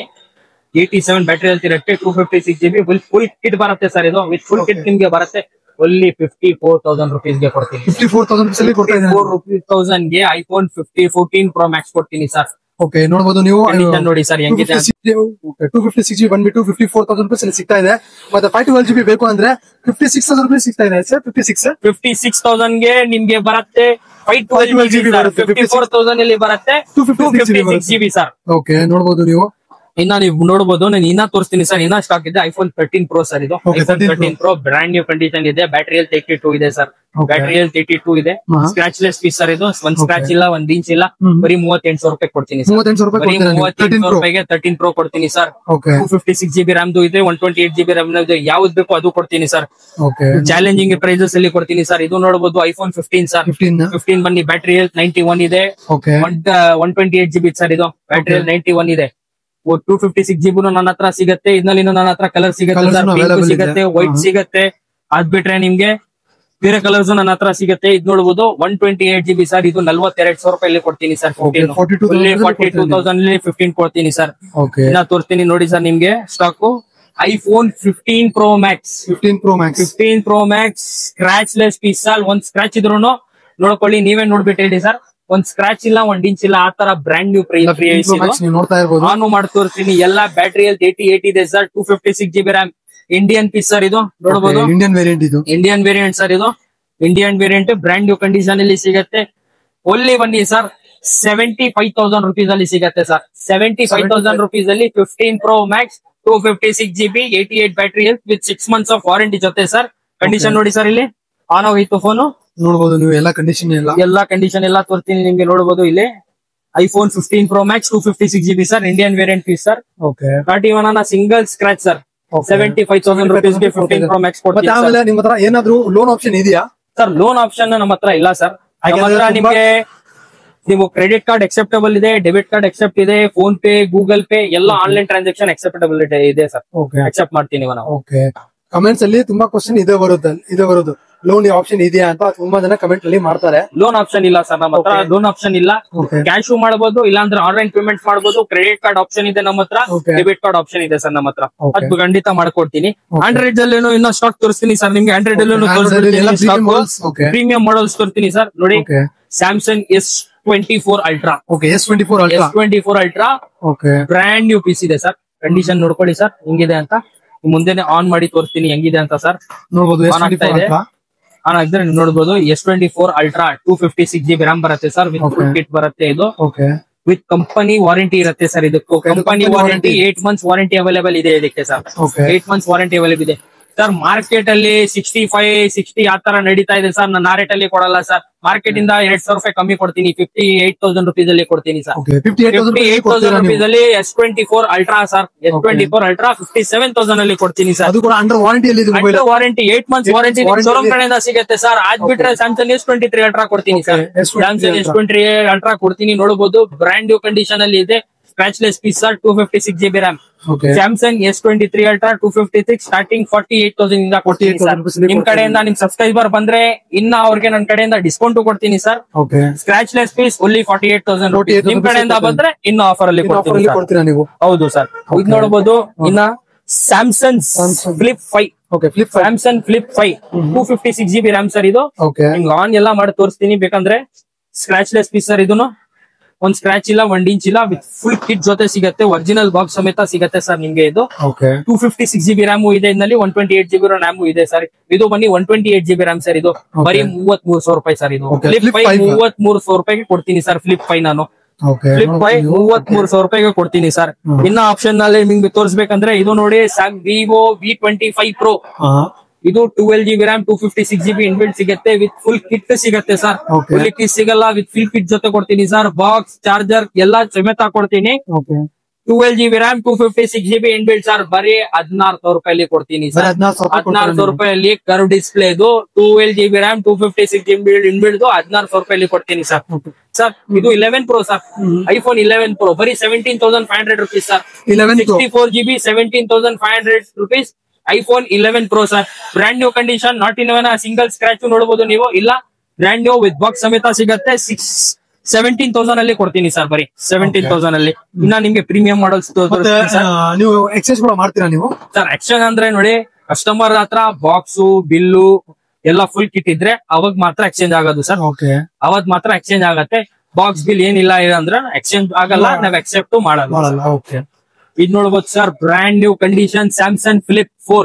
Speaker 1: 87 ಬ್ಯಾಟ್ರಿ ಹೆಲ್ತ್ ಇರುತ್ತೆ, 256 GB ಫುಲ್ ಕಿಟ್ ಬರುತ್ತೆ ಸರ್. ಇದು ವಿತ್ ಫುಲ್ ಕಿಟ್ ನಿಮ್ಗೆ ಬರುತ್ತೆ ಓನ್ಲಿ 54,000 rupees ಗೆ ಕೊಡ್ತೀನಿ.
Speaker 2: 54,000 rupees ಅಲ್ಲಿ ಕೊಡ್ತಾ ಇದ್ದಾರೆ.
Speaker 1: 54,000 ಗೆ iPhone 14 Pro Max ಕೊಡ್ತೀನಿ ಸರ್.
Speaker 2: ಓಕೆ, ನೋಡಬಹುದು ನೀವು
Speaker 1: ನೋಡಿ ಸರ್ ಹೆಂಗಿದೆ.
Speaker 2: 256GB ಬಂದ್ಬಿಟ್ಟು 54,000 rupees ಅಲ್ಲಿ ಸಿಗ್ತಾ ಇದೆ. ಮತ್ತೆ 512GB ಬೇಕು ಅಂದ್ರೆ 56,000 rupees ಸಿಗ್ತಾ ಇದೆ ಸರ್.
Speaker 1: 56,000 ಗೆ ನಿಮ್ಗೆ ಬರುತ್ತೆ 512GB ಬರುತ್ತೆ. 54,000 ಅಲ್ಲಿ ಬರುತ್ತೆ 256GB ಸರ್.
Speaker 2: ಓಕೆ, ನೋಡಬಹುದು ನೀವು.
Speaker 1: ಇನ್ನ ನೀವು ನೋಡಬಹುದು, ನಾನು ಇನ್ನ ತೋರಿಸ್ತೀನಿ ಸರ್. ಇನ್ನ ಸ್ಟಾಕ್ ಇದೆ iPhone 13 Pro ಸರ್. ಇದು iPhone 13 Pro brand new condition ಇದೆ. ಬ್ಯಾಟರಿ ಹೆಲ್ತ್ 82 ಇದೆ ಸರ್. ಬ್ಯಾಟರಿ ಹೆಲ್ತ್ 82 ಇದೆ. Scratchless piece sir. ಇದು ಒಂದ್ ಸ್ಕ್ರಾಚ್ ಇಲ್ಲ, ಒಂದ್ ಇಂಚ್ ಇಲ್ಲ. ಬರೀ 38,000 ರೂಪಾಯಿ ಕೊಡ್ತೀನಿ ಸರ್. 38,000 ರೂಪಾಯಿಗೆ 13 Pro ಕೊಡ್ತೀನಿ ಸರ್. 256GB RAM ಇದೆ, 128GB RAM ಇದೆ. ಯಾವ್ದು ಬೇಕು ಅದು ಕೊಡ್ತೀನಿ ಸರ್. ಚಾಲೆಂಜಿಂಗ್ ಪ್ರೈಸಸ್ ಅಲ್ಲಿ ಕೊಡ್ತೀನಿ ಸರ್. ಇದು ನೋಡಬಹುದು iPhone 15 ಸರ್. 15 ಬನ್ನಿ, ಬ್ಯಾಟರಿ ಹೆಲ್ತ್ 91 ಇದೆ. 128GB sir. ಇದು ಬ್ಯಾಟರಿ ಹೆಲ್ತ್ 91 ಇದೆ. 256GB ನನ್ನ ಹತ್ರ ಸಿಗತ್ತೆ. ಇದ್ರಲ್ಲಿ ನನ್ನ ಹತ್ರ ಕಲರ್ ಸಿಗತ್ತೆ ಸರ್. ಪಿಂಕ್ ಸಿಗತ್ತೆ, ವೈಟ್ ಸಿಗತ್ತೆ. ಅದ್ ಬಿಟ್ರೆ ನಿಮ್ಗೆ ಬೇರೆ ಕಲರ್ಸ್ ನನ್ನ ಹತ್ರ ಸಿಗತ್ತೆ. ಇದು ನೋಡಬಹುದು 128GB ಸರ್. ಇದು 42,000 ರೂಪಾಯಿ ಕೊಡ್ತೀನಿ ಸರ್. 42,000 15 ಕೊಡ್ತೀನಿ ಸರ್. ಇನ್ನ ತೋರಿಸ್ತೀನಿ ನೋಡಿ ಸರ್ ನಿಮ್ಗೆ stock. iPhone 15 Pro Max 15 Pro Max scratchless piece ಅಲ್ಲಿ ಒಂದ್ ಸ್ಕ್ರಾಚ್ ಇದ್ರು ನೋಡ್ಕೊಳ್ಳಿ, ನೀವೇ ನೋಡ್ಬಿಟ್ಟು ಹೇಳಿ ಸರ್. ಒಂದ್ ಸ್ಕ್ರಾಚ್ ಇಲ್ಲ, ಒಂದ್ ಇಂಚ್ ಇಲ್ಲ, ಆ ತರ ಬ್ರಾಂಡ್ ನ್ಯೂ ಪ್ರೈಸ್ ನಾನು ಮಾಡಿ ತೋರಿಸ್ತೀನಿ. ಎಲ್ಲ ಬ್ಯಾಟರಿ ಹೆಲ್ತ್ 88 ಇದೆ ಸರ್. 256GB RAM Indian piece sir. ಇದು ನೋಡಬಹುದು ಇಂಡಿಯನ್ ವೇರಿಯಂಟ್ ಸರ್. ಇದು Indian variant brand new condition ಅಲ್ಲಿ ಸಿಗತ್ತೆ. ಓನ್ಲಿ ಬನ್ನಿ ಸರ್ 75,000 rupees ಅಲ್ಲಿ ಸಿಗತ್ತೆ ಸರ್. 75,000 rupees ಅಲ್ಲಿ 15 Pro Max 256GB 88 battery health with 6 months of warranty ಜೊತೆ ಸರ್. ಕಂಡೀಷನ್ ನೋಡಿ ಸರ್, ಇಲ್ಲಿ ಆನ್ ಹೋಗಿತ್ತು ಫೋನು.
Speaker 2: ನೋಡಬಹುದು ನೀವು ಎಲ್ಲಾ ಕಂಡೀಷನ್ ಎಲ್ಲ ತೋರಿಸ್ತೀನಿ ನಿಮ್ಗೆ. ನೋಡಬಹುದು ಇಲ್ಲಿ iPhone 15 Pro Max 256GB sir. Indian variant piece sir. Not even ಅನ್ನ ಸಿಂಗಲ್ ಸ್ಕ್ರಾಚ್ ಸರ್. 75,000 rupees ಗೆ 15 Pro Max ಕೊಡ್ತೀನಿ. ಆಮೇಲೆ ನಿಮ್ಮ ಹತ್ರ ಏನಾದ್ರು ಲೋನ್ ಆಪ್ಷನ್ ಇದೆಯಾ
Speaker 1: ಸರ್? ಲೋನ್ ಆಪ್ಷನ್ ನಮ್ಮ ಹತ್ರ ಇಲ್ಲ ಸರ್. ನಮ್ಮ ಹತ್ರ ನಿಮ್ಗೆ ನೀವು ಕ್ರೆಡಿಟ್ ಕಾರ್ಡ್ ಅಕ್ಸೆಪ್ಟಬಲ್ ಇದೆ, ಡೆಬಿಟ್ ಕಾರ್ಡ್ ಅಕ್ಸೆಪ್ಟ್ ಇದೆ, ಫೋನ್ ಪೇ, ಗೂಗಲ್ ಪೇ ಎಲ್ಲ ಆನ್ಲೈನ್ ಟ್ರಾನ್ಸಾಕ್ಷನ್ ಅಕ್ಸೆಪ್ಟಬಲ್ ಇದೆ ಸರ್. ಅಕ್ಸೆಪ್ಟ್ ಮಾಡ್ತೀನಿ ನಾವು.
Speaker 2: ಕಮೆಂಟ್ಸ್ ಅಲ್ಲಿ ತುಂಬಾ ಕ್ವಶನ್ ಇದೆ ಬರೋದು ಲೋನ್ ಆಪ್ಷನ್ ಇದೆಯಾ ಅಂತ ತುಂಬಾ ಜನ ಕಮೆಂಟ್ ಅಲ್ಲಿ ಮಾಡ್ತಾರೆ.
Speaker 1: ಲೋನ್ ಆಪ್ಷನ್ ಇಲ್ಲ ಸರ್ ನಮ್ಮ ಹತ್ರ. ಲೋನ್ ಆಪ್ಷನ್ ಇಲ್ಲ. ಕ್ಯಾಶ್ ಮಾಡಬಹುದು, ಇಲ್ಲಾಂದ್ರೆ ಆನ್ಲೈನ್ ಪೇಮೆಂಟ್ ಮಾಡಬಹುದು. ಕ್ರೆಡಿಟ್ ಕಾರ್ಡ್ ಆಪ್ಷನ್ ಇದೆ ನಮ್ಮ ಹತ್ರ, ಡೆಬಿಟ್ ಕಾರ್ಡ್ ಆಪ್ಷನ್ ಇದೆ ಸರ್ ನಮ್ಮ ಹತ್ರ. ಅದು ಖಂಡಿತ ಮಾಡ್ಕೊಡ್ತೀನಿ. ಆಂಡ್ರಾಯ್ಡ್ ಅಲ್ಲಿ ಇನ್ನೂ ಸ್ಟಾಕ್ ತೋರಿಸ್ತೀನಿ ಸರ್ ನಿಮ್ಗೆ. ಆಂಡ್ರಾಯ್ಡ್ ಅಲ್ಲಿ ಪ್ರೀಮಿಯಂ ಮಾಡಲ್ಸ್ ತೋರಿಸ್ತೀನಿ ಸರ್. ನೋಡಿ Samsung S24 Ultra. S24 Ultra brand new piece ಇದೆ ಸರ್. ಕಂಡೀಷನ್ ನೋಡ್ಕೊಳ್ಳಿ ಸರ್ ಹೆಂಗಿದೆ ಅಂತ. ಮುಂದೆನೆ ಆನ್ ಮಾಡಿ ತೋರಿಸ್ತೀನಿ ಹೆಂಗಿದೆ ಅಂತ ಸರ್. ನೋಡಬಹುದು ಆನ್ ಆಗಿದ್ರೆ ನೋಡಬಹುದು. S24 Ultra 256GB RAM ಬರುತ್ತೆ ಸರ್. ವಿತ್ ಫುಲ್ ಕಿಟ್ ಬರುತ್ತೆ. ಇದು ವಿತ್ ಕಂಪನಿ ವಾರಂಟಿ ಇರುತ್ತೆ ಸರ್. ಇದಕ್ಕೂ company warranty 8 months warranty available ಇದೆ ಇದಕ್ಕೆ ಸರ್. 8 months ವಾರಂಟಿ ಅವೈಲೇಬಲ್ ಇದೆ ಸರ್. ಮಾರ್ಕೆಟ್ ಅಲ್ಲಿ 65-60 ಆ ತರ ನಡೀತಾ ಇದೆ ಸರ್. ನಾನು ಆ ರೇಟ್ ಅಲ್ಲಿ ಕೊಡಲ್ಲ ಸರ್. ಮಾರ್ಕೆಟ್ ಇಂದ 2,000 ರೂಪಾಯಿ ಕಮ್ಮಿ ಕೊಡ್ತೀನಿ. 58,000 rupees ಅಲ್ಲಿ ಕೊಡ್ತೀನಿ ಸರ್. 58,000 rupees ಅಲ್ಲಿ S24 Ultra sir. S24 Ultra 57,000 ಅಲ್ಲಿ ಕೊಡ್ತೀನಿ ಸರ್.
Speaker 2: ಅದು ಕೂಡ ಅಂಡರ್ ವಾರಂಟಿ ಅಲ್ಲಿ ಇದೆ.
Speaker 1: Under warranty 8 months warranty showroom ಕಡೆಯಿಂದ ಸಿಗುತ್ತೆ ಸರ್. ಅದ್ ಬಿಟ್ರೆ ಸ್ಯಾಮ್ಸಂಗ್ S23 Ultra ಕೊಡ್ತೀನಿ ಸರ್. ಸ್ಯಾಮ್ಸಂಗ್ S23 Ultra ಕೊಡ್ತೀನಿ. ನೋಡಬಹುದು ಬ್ರಾಂಡ್ ನ್ಯೂ ಕಂಡೀಷನ್ ಅಲ್ಲಿ ಇದೆ. Scratchless piece sir. 256GB RAM. Samsung S23 Ultra 256 starting 48,000 ಇಂದ ಕೊಡ್ತೀನಿ ಸರ್. ನಿಮ್ ಕಡೆಯಿಂದ ನಿಮ್ ಸಬ್ಸ್ಕ್ರೈಬರ್ ಬಂದ್ರೆ ಇನ್ನ ಅವ್ರಿಗೆ ನನ್ನ ಕಡೆಯಿಂದ ಡಿಸ್ಕೌಂಟ್ ಕೊಡ್ತೀನಿ ಸರ್. ಸ್ಕ್ರಾಚ್ಲೆಸ್ piece only 48,000. ನಿಮ್ ಕಡೆಯಿಂದ ಬಂದ್ರೆ ಇನ್ನು ಆಫರ್ ಅಲ್ಲಿ ಕೊಡ್ತೀರಾ ನೀವು? ಹೌದು ಸರ್. ಇದು ನೋಡಬಹುದು. ಇನ್ನ Samsung flip 5. Samsung flip 5 256GB RAM sir. ಇದು ಆನ್ ಎಲ್ಲ ಮಾಡಿ ತೋರಿಸ್ತೀನಿ ಬೇಕಂದ್ರೆ. ಸ್ಕ್ರಾಚ್ಲೆಸ್ ಪೀಸ್ ಸರ್. ಇದನ್ನು ಒಂದ್ ಸ್ಕ್ರಾಚ್ ಇಲ್ಲ, ಒಂದ್ ಇಂಚ್ ಇಲ್ಲ, ವಿತ್ ಫುಲ್ ಕಿಟ್ ಜೊತೆ ಸಿಗತ್ತೆ. ಒರಿಜಿನಲ್ ಬಾಕ್ಸ್ ಸಮೇತ ಸಿಗತ್ತೆ ಸರ್ ನಿಮ್ಗೆ. ಇದು 256GB RAM ಇದೆ. ಇದರಲ್ಲಿ 128GB RAM ಇದೆ ಸರ್. ಇದು ಬನ್ನಿ 128GB RAM ಸರ್. ಇದು ಬರೀ 33,000 ರೂಪಾಯಿ ಸರ್. ಇದು ಫ್ಲಿಪ್ 5 33,000 ರೂಪಾಯಿಗೆ ಕೊಡ್ತೀನಿ ಸರ್. ಫ್ಲಿಪ್ 5 ನಾನು ಫ್ಲಿಪ್ 5 33,000 ರೂಪಾಯಿಗೆ ಕೊಡ್ತೀನಿ ಸರ್. ಇನ್ನ ಆಪ್ಷನ್ ನಲ್ಲಿ ನಿಮ್ಗೆ ತೋರಿಸ್ಬೇಕಂದ್ರೆ ಇದು ನೋಡಿ ವಿವೋ V25 Pro. ಇದು 12GB RAM 256GB ಇನ್ಬಿಲ್ಟ್ ಸಿಗುತ್ತೆ. ವಿತ್ ಫುಲ್ ಕಿಟ್ ಸಿಗತ್ತೆ ಸರ್. ಫುಲ್ ಕಿಟ್ ಸಿಗಲ್ಲ, ವಿತ್ ಫುಲ್ ಕಿಟ್ ಜೊತೆ ಕೊಡ್ತೀನಿ ಸರ್. ಬಾಕ್ಸ್, ಚಾರ್ಜರ್ ಎಲ್ಲ ಸಮೇತ ಕೊಡ್ತೀನಿ. 12GB RAM 256GB inbuilt sir. ಬರೀ 16,000 ರೂಪಾಯಿ ಕೊಡ್ತೀನಿ ಸರ್. 16,000 ರೂಪಾಯಲ್ಲಿ ಕರ್ವ್ ಡಿಸ್ಪ್ಲೇ ಇದು. 12GB RAM 256GB ಇನ್ಬಿಲ್ಟ್ 16,000 ರೂಪಾಯಿ ಕೊಡ್ತೀನಿ ಸರ್. ಸರ್ ಇದು 11 Pro ಸರ್. iPhone 11 Pro ಬರೀ 17,500 rupees sir. 64GB 17,500 rupees. iPhone 11 Pro sir. Brand new condition, not in single scratch ನೋಡಬಹುದು ನೀವು. ಇಲ್ಲ ಬ್ರಾಂಡ್ ನ್ಯೂ ವಿತ್ ಬಾಕ್ಸ್ ಸಮೇತ ಸಿಗತ್ತೆ. 17,000 ಅಲ್ಲಿ ಕೊಡ್ತೀನಿ ಸರ್, ಬರೀ 17,000 ಅಲ್ಲಿ. ಇನ್ನ ನಿಮ್ಗೆ ಪ್ರೀಮಿಯಂ ಮಾಡಲ್ಸ್
Speaker 2: ನೀವು ಎಕ್ಸ್ಚೇಂಜ್ ಕೂಡ ಮಾಡ್ತೀರಾ ನೀವು
Speaker 1: ಸರ್? ಎಕ್ಸ್ಚೇಂಜ್ ಅಂದ್ರೆ ನೋಡಿ, ಕಸ್ಟಮರ್ ಹತ್ರ ಬಾಕ್ಸು ಬಿಲ್ಲು ಎಲ್ಲ ಫುಲ್ ಕಿಟ್ ಇದ್ರೆ ಅವಾಗ ಮಾತ್ರ ಎಕ್ಸ್ಚೇಂಜ್ ಆಗೋದು ಸರ್. ಅವತ್ ಮಾತ್ರ ಎಕ್ಸ್ಚೇಂಜ್ ಆಗತ್ತೆ. ಬಾಕ್ಸ್ ಬಿಲ್ ಏನಿಲ್ಲ ಅಂದ್ರೆ ಎಕ್ಸ್ಚೇಂಜ್ ಆಗಲ್ಲ, ನಾವ್ ಅಕ್ಸೆಪ್ಟ್ ಮಾಡಲ್ಲ. ಇದ್ ನೋಡ್ಬೋದು sir, brand new condition Samsung flip 4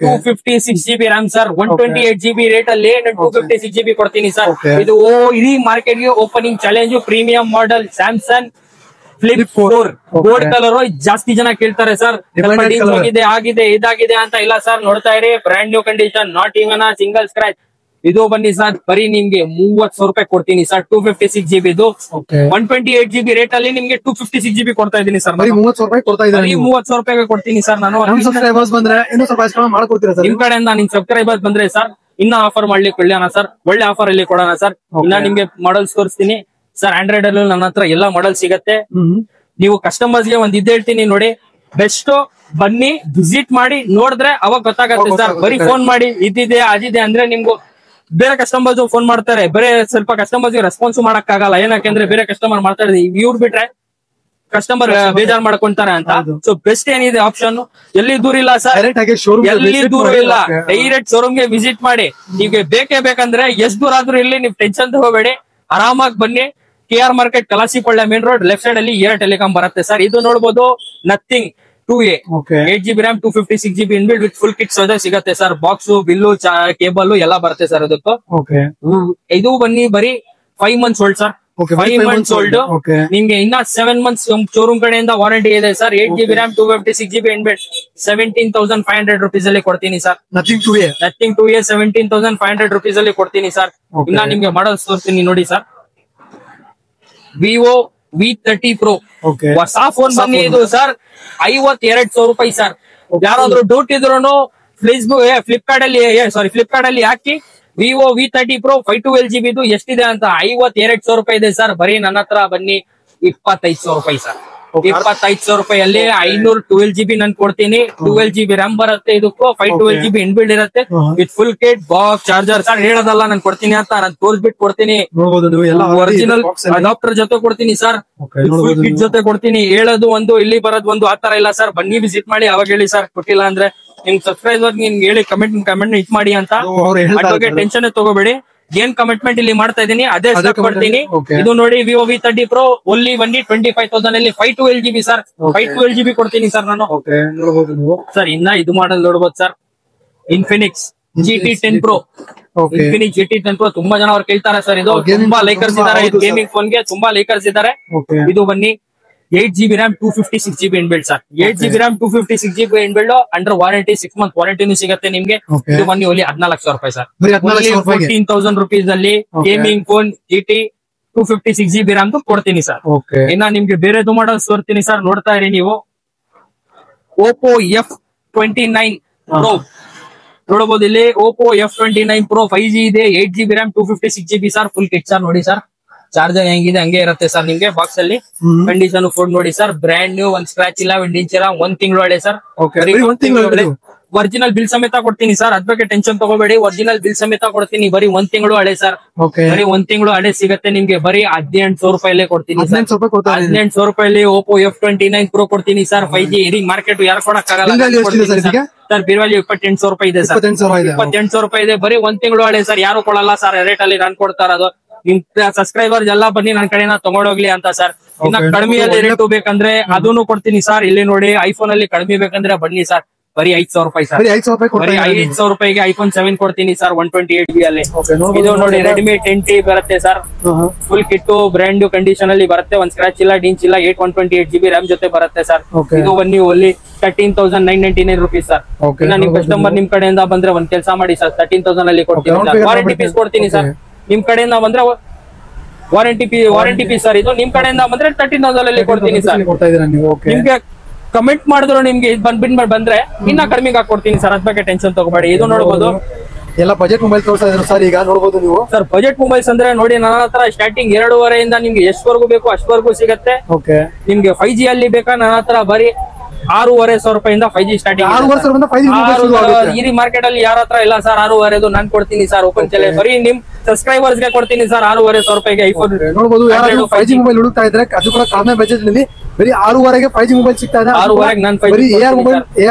Speaker 1: 256GB RAM sir, 128GB rate ಅಲ್ಲಿ 256GB ಕೊಡ್ತೀನಿ ಸರ್. ಇದು ಇಡೀ ಮಾರ್ಕೆಟ್ ಗೆ opening challenge. Premium model Samsung flip 4 gold colour ಜಾಸ್ತಿ ಜನ ಕೇಳ್ತಾರೆ ಸರ್. ಆಗಿದೆ ಇದಾಗಿದೆ ಅಂತ. ಇಲ್ಲ ಸರ್, ನೋಡ್ತಾ ಇರಿ, brand new condition, not even single scratch. ಇದು ಬನ್ನಿ ಸರ್, ಬರೀ ನಿಮ್ಗೆ 30,000 ರೂಪಾಯಿ ಕೊಡ್ತೀನಿ ಸರ್. 256GB ಇದು 128GB ರೇಟ್ ಅಲ್ಲಿ ನಿಮ್ಗೆ 256GB ಕೊಡ್ತಾ ಇದೀನಿ ಸರ್.
Speaker 2: 30,000 ರೂಪಾಯಿ ಕೊಡ್ತಾ ಇದ್ದೀನಿ.
Speaker 1: 30,000 ರೂಪಾಯಿಗೆ ಕೊಡ್ತೀನಿ ಸರ್ ನಾನು.
Speaker 2: ಬಂದ್ರೆ ಇನ್ನೂ ಸ್ವಲ್ಪ ಮಾಡ್ಕೊಡ್ತೀರಾ ಸರ್?
Speaker 1: ನಿಮ್ ಕಡೆಯಿಂದ ನಿಮ್ ಸಬ್ಸ್ಕ್ರೈಬರ್ಸ್ ಬಂದ್ರೆ ಸರ್ ಇನ್ನ ಆಫರ್ ಮಾಡ್ಲಿಕ್ಕೆ ಒಳ್ಳೆಯ ಸರ್, ಒಳ್ಳೆ ಆಫರ್ ಅಲ್ಲಿ ಕೊಡೋಣ ಸರ್. ಇನ್ನ ನಿಮ್ಗೆ ಮಾಡಲ್ಸ್ ತೋರಿಸ್ತೀನಿ ಸರ್. ಆಂಡ್ರಾಯ್ಡ್ ಅಲ್ಲೂ ನನ್ನ ಹತ್ರ ಎಲ್ಲಾ ಮಾಡಲ್ ಸಿಗತ್ತೆ. ನೀವು ಕಸ್ಟಮರ್ಸ್ ಗೆ ಒಂದ್ ಹೇಳ್ತೀನಿ ನೋಡಿ, ಬೆಸ್ಟ್ ಬನ್ನಿ, ವಿಸಿಟ್ ಮಾಡಿ ನೋಡಿದ್ರೆ ಅವಾಗ ಗೊತ್ತಾಗತ್ತೆ ಸರ್. ಬರೀ ಫೋನ್ ಮಾಡಿ ಇದಿದೆ ಅದಿದೆ ಅಂದ್ರೆ ನಿಮ್ಗೂ ಬೇರೆ ಕಸ್ಟಮರ್ಸ್ ಫೋನ್ ಮಾಡ್ತಾರೆ, ಬೇರೆ ಸ್ವಲ್ಪ ಕಸ್ಟಮರ್ಸ್ ರೆಸ್ಪಾನ್ಸ್ ಮಾಡಕ್ ಆಗಲ್ಲ. ಏನಕ್ಕೆ ಬೇರೆ ಕಸ್ಟಮರ್ ಮಾಡ್ತಾರೆ, ಇವ್ರು ಬಿಟ್ರೆ ಕಸ್ಟಮರ್ ಬೇಜಾರ್ ಮಾಡ್ಕೊಂತಾರೆ ಅಂತ. ಸೊ ಬೆಸ್ಟ್ ಏನಿದೆ ಆಪ್ಷನ್, ಎಲ್ಲಿ ದೂರ ಇಲ್ಲ ಸರ್, ಎಲ್ಲಿ ದೂರ ಇಲ್ಲ, ಡೈರೆಕ್ಟ್ ಶೋರೂಮ್ ಗೆ ವಿಸಿಟ್ ಮಾಡಿ. ನಿಮ್ಗೆ ಬೇಕೇ ಬೇಕಂದ್ರೆ ಎಷ್ಟ್ ದೂರ ಆದ್ರೂ ಇಲ್ಲಿ ನೀವು ಟೆನ್ಷನ್ ತಗೋಬೇಡಿ, ಆರಾಮಾಗಿ ಬನ್ನಿ. KR market, Kalasipalya main road, left side ಅಲ್ಲಿ ಏರ್ ಟೆಲಿಕಾಂ ಬರುತ್ತೆ ಸರ್. ಇದು ನೋಡಬಹುದು, Nothing 2A 8GB RAM 256GB inbuilt with full kits ಸಿಗತ್ತೆ ಸರ್. ಬಾಕ್ಸ್ ಬಿಲ್ಲು ಕೇಬಲ್ ಎಲ್ಲ ಬರುತ್ತೆ ಸರ್ ಅದಕ್ಕೂ. ಇದು ಬನ್ನಿ ಬರೀ 5 months old sir. 5 months old. ನಿಮ್ಗೆ ಇನ್ನ 7 months ಶೋರೂಮ್ ಕಡೆಯಿಂದ ವಾರಂಟಿ ಇದೆ sir. 8GB RAM 256GB inbuilt 17,500 rupees ಅಲ್ಲಿ ಕೊಡ್ತೀನಿ ಸರ್. ನಥಿಂಗ್ 2A 17,500 rupees ಅಲ್ಲಿ ಕೊಡ್ತೀನಿ ಸರ್. ಇನ್ನ ನಿಮ್ಗೆ ಮಾಡಲ್ಸ್ ತೋರಿಸ್ತೀನಿ ನೋಡಿ ಸರ್. ವಿವೋ V30 Pro ಹೊಸ ಫೋನ್ ಬನ್ನಿ ಇದು ಸರ್, 52,000 ರೂಪಾಯಿ ಸರ್. ಯಾರಾದ್ರೂ ಡೌಟ್ ಇದ್ರು ಫ್ಲಿಪ್ಕಾರ್ಟ್ ಅಲ್ಲಿ ಹಾಕಿ ವಿವೋ V30 Pro 512GB ಇದು ಎಷ್ಟಿದೆ ಅಂತ. 52,000 ರೂಪಾಯಿ ಇದೆ ಸರ್. ಬರೀ ನನ್ನ ಹತ್ರ ಬನ್ನಿ 25,000 ರೂಪಾಯಿ ಸರ್. 25,000 ರೂಪಾಯಲ್ಲಿ 512GB ನಾನು ಕೊಡ್ತೀನಿ. 12GB RAM ಬರುತ್ತೆ ಇದಕ್ಕೂ, 512GB ಇನ್ಬಿಲ್ಡ್ ಇರುತ್ತೆ with full kit, box, charger. Sir ಹೇಳೋದಲ್ಲ ನಾನು ಕೊಡ್ತೀನಿ ಅಂತ, ನಾನು ತೋರಿಸ್ಬಿಟ್ಟು ಕೊಡ್ತೀನಿ. ಒರಿಜಿನಲ್ ಅಡಾಪ್ಟರ್ ಜೊತೆ ಕೊಡ್ತೀನಿ ಸರ್, ಫುಲ್ ಕಿಟ್ ಜೊತೆ ಕೊಡ್ತೀನಿ. ಹೇಳೋದು ಒಂದು, ಇಲ್ಲಿ ಬರೋದು ಒಂದು, ಆತರ ಇಲ್ಲ ಸರ್. ಬನ್ನಿ ವಿಸಿಟ್ ಮಾಡಿ, ಅವಾಗ ಹೇಳಿ ಸರ್. ಕೊಟ್ಟಿಲ್ಲ ಅಂದ್ರೆ ನಿಮ್ ಸಬ್ಸ್ಕ್ರೈಬರ್ ನಿಮ್ಗೆ ಹೇಳಿ ಕಮೆಂಟ್ ಇಟ್ ಮಾಡಿ ಅಂತ. ಟೆನ್ಷನ್ ತಗೋಬೇಡಿ, ಏನ್ ಕಮಿಟ್ಮೆಂಟ್ ಇಲ್ಲಿ ಮಾಡ್ತಾ ಇದೀನಿ ಅದೇ ಕೊಡ್ತೀನಿ. ಇದು ನೋಡಿ, ವಿವೋ V30 Pro ಓನ್ಲಿ ಬನ್ನಿ 25,000 ಅಲ್ಲಿ 512GB ಸರ್. 512GB ಕೊಡ್ತೀನಿ ಸರ್ ನಾನು. ಸರ್ ಇನ್ನ ಇದು ಮಾಡಲ್ ನೋಡ್ಬೋದು sir, Infinix GT10 Pro. Infinix GT10 Pro ತುಂಬಾ ಜನ ಅವ್ರು ಕೇಳ್ತಾರೆ ಸರ್. ಇದು ತುಂಬಾ ಲೈಕರ್ಸ್ ಇದಾರೆ, ಗೇಮಿಂಗ್ ಫೋನ್ ಗೆ ತುಂಬಾ ಲೈಕರ್ಸ್ ಇದಾರೆ. ಇದು ಬನ್ನಿ 8GB RAM 256GB inbuilt sir. 8GB RAM 256GB inbuilt under warranty, 6 months ವಾರಂಟಿನೂ ಸಿಗುತ್ತೆ ನಿಮ್ಗೆ. ಇದು ಬನ್ನಿ ಓನ್ಲಿ 14,000 ರೂಪಾಯಿ ಸರ್. 14,000 rupees ಅಲ್ಲಿ gaming phone GT 256GB RAM ಕೊಡ್ತೀನಿ ಸರ್. ಇನ್ನ ನಿಮ್ಗೆ ಬೇರೆದು ಮಾಡಲ್ಸ್ ತೋರ್ತೀನಿ ಸರ್, ನೋಡ್ತಾ ಇರಿ ನೀವು. Oppo F29 Pro ನೋಡಬಹುದು ಇಲ್ಲಿ. Oppo F29 Pro 5G ಇದೆ, 8GB RAM 256GB sir. Full kit sir. ನೋಡಿ ಸರ್, ಚಾರ್ಜರ್ ಹೆಂಗಿದೆ ಹಂಗೆ ಇರುತ್ತೆ ಸರ್ ನಿಮ್ಗೆ. ಬಾಕ್ಸ್ ಅಲ್ಲಿ ಕಂಡೀಷನ್ ಫೋನ್ ನೋಡಿ ಸರ್, ಬ್ರ್ಯಾಂಡ್ ನ್ಯೂ, ಒಂದ್ ಸ್ಕ್ರಾಚ್ ಇಲ್ಲ, ಒಂದ್ ಇಂಚ್ ಇಲ್ಲ, 1 ತಿಂಗಳು ಹಳೆ ಸರ್. ಒರಿಜಿನಲ್ ಬಿಲ್ ಸಮೇತ ಕೊಡ್ತೀನಿ ಸರ್, ಅದ್ ಬಗ್ಗೆ ಟೆನ್ಷನ್ ತಗೋಬೇಡಿ. ಒರಿಜಿನಲ್ ಬಿಲ್ ಸಮೇತ ಕೊಡ್ತೀನಿ. ಬರೀ 1 ತಿಂಗಳು ಹಳೆ ಸರ್. ಬರೀ 1 ತಿಂಗಳು ಹಳೆ ಸಿಗತ್ತೆ ನಿಮ್ಗೆ. ಬರೀ 18,000 ರೂಪಾಯಿಲೇ ಕೊಡ್ತೀನಿ. 18,000 ರೂಪಾಯಲ್ಲಿ Oppo F29 Pro ಕೊಡ್ತೀನಿ ಸರ್. 5G ಇಡೀ ಮಾರ್ಕೆಟ್ ಯಾರು ಕೊಡಕ್ಕಾಗಲ್ಲ ಸರ್. ಬಿರ್ವಾಲಿ 28,000 ರೂಪಾಯಿ ಇದೆ ಸರ್. 28,000 ರೂಪಾಯಿ ಇದೆ. ಬರೀ 1 ತಿಂಗಳು ಹಳೆ ಸರ್. ಯಾರು ಕೊಡಲ್ಲ ಸರ್ ರೇಟ್ ಅಲ್ಲಿ. ನಾನು ಕೊಡ್ತಾ ಇರೋದು ನಿಮ್ ಸಬ್ಸ್ಕ್ರೈಬರ್ಸ್ ಎಲ್ಲ ಬನ್ನಿ ನನ್ನ ಕಡೆನ ತಗೊಂಡೋಗ್ಲಿ ಅಂತ ಸರ್. ಇನ್ನ ಕಡಿಮೆಯಲ್ಲಿ ರೇಟ್ ಬೇಕಂದ್ರೆ ಅದನ್ನು ಕೊಡ್ತೀನಿ ಸರ್. ಇಲ್ಲಿ ನೋಡಿ, ಐಫೋನ್ ಅಲ್ಲಿ ಕಡಿಮೆ ಬೇಕಂದ್ರೆ ಬನ್ನಿ ಸರ್. ಬರೀ 5,000 ರೂಪಾಯಿ ಸರ್. ಬರೀ 5,000 ರೂಪಾಯಿಗೆ iPhone 7 ಕೊಡ್ತೀನಿ ಸರ್ 128GB ಅಲ್ಲಿ. ಇದು ನೋಡಿ, Redmi 10T ಬರುತ್ತೆ sir. Full kit, brand new condition ಅಲ್ಲಿ ಬರುತ್ತೆ. ಒಂದ್ ಸ್ಕ್ರಾಚ್ ಇಲ್ಲ, ಡಿಂಚ್ ಇಲ್ಲ, 128GB RAM ಜೊತೆ ಬರುತ್ತೆ ಸರ್. ಇದು ಬನ್ನಿ ಓನ್ಲಿ 13,999 rupees ಸರ್. ಇನ್ನ ನಿಮ್ ಕಸ್ಟಮರ್ ನಿಮ್ ಕಡೆಯಿಂದ ಬಂದ್ರೆ ಒಂದ್ ಕೆಲಸ ಮಾಡಿ ಸರ್, 13,000 ಅಲ್ಲಿ ಕೊಡ್ತೀನಿ ಸರ್. ವಾರಂಟಿ ಪೀಸ್ ಕೊಡ್ತೀನಿ ಸರ್. ನಿಮ್ ಕಡೆಯಿಂದ ಬಂದ್ರೆ ವಾರಂಟಿ ಪೀಸ್ ಸರ್. ಇದು ನಿಮ್ ಕಡೆಯಿಂದ ಬಂದ್ರೆ 13,000 ಅಲ್ಲಿ ಕೊಡ್ತೀನಿ ಸರ್. ನಿಮ್ಗೆ ಕಮೆಂಟ್ ಮಾಡಿದ್ರು ನಿಮ್ಗೆ ಬಂದ್ರೆ ಇನ್ನ ಕಡಿಮೆಗೆ ಹಾಕೊಡ್ತೀನಿ ಸರ್. ಅದ್ ಬಗ್ಗೆ ಟೆನ್ಷನ್ ತಗೋಬೇಡಿ. ಇದು ನೋಡಬಹುದು,
Speaker 2: ಎಲ್ಲ ಬಜೆಟ್ ಮೊಬೈಲ್ ತೋರಿಸ್ತಾ ಇದ್ರು ಸರ್. ಈಗ ನೋಡಬಹುದು ನೀವು
Speaker 1: ಸರ್, ಬಜೆಟ್ ಮೊಬೈಲ್ಸ್ ಅಂದ್ರೆ ನೋಡಿ, ನನ್ನ ಹತ್ರ ಸ್ಟಾರ್ಟಿಂಗ್ 2.5 ಇಂದ ನಿಮ್ಗೆ ಎಷ್ಟವರೆಗೂ ಬೇಕು ಅಷ್ಟವರೆಗೂ ಸಿಗತ್ತೆ. ನಿಮ್ಗೆ 5G ಅಲ್ಲಿ ಬೇಕಾ, ನನ್ನ ಹತ್ರ ಬರೀ ರೂಪಾಯಿಂದ 5G ಸ್ಟಾರ್ಟಿಂಗ್.
Speaker 2: 6,500 5G
Speaker 1: ಈ ಮಾರ್ಕೆಟ್ ಅಲ್ಲಿ ಯಾರ ಹತ್ರ ಇಲ್ಲ ಸರ್ 6,500 ನಾನ್ ಕೊಡ್ತೀನಿ ಸರ್ ಓಪನ್ ಚಾಲೆ. ಬರೀ ನಿಮ್ ಸಬ್ಸ್ಕ್ರೈಬರ್ಸ್ ಗೆ ಕೊಡ್ತೀನಿ ಸರ್ 6,500 ರೂಪಾಯಿಗೆ ಐಫೋನ್.
Speaker 2: ನೋಡಬಹುದು ಯಾರು 5G ಮೊಬೈಲ್ ಹುಡುಕ್ತಾ ಇದ್ರೆ ಅದು ಕೂಡ ಕಡಿಮೆ ಬಜೆಟ್ ನಲ್ಲಿ ಬರೀ 6,500ಗೆ 5G ಮೊಬೈಲ್ ಸಿಗ್ತಾ ಇದೆ.
Speaker 1: 6,500ಗೆ ನಾನು 5G
Speaker 2: ಬರೀ AR ಮೊಬೈಲ್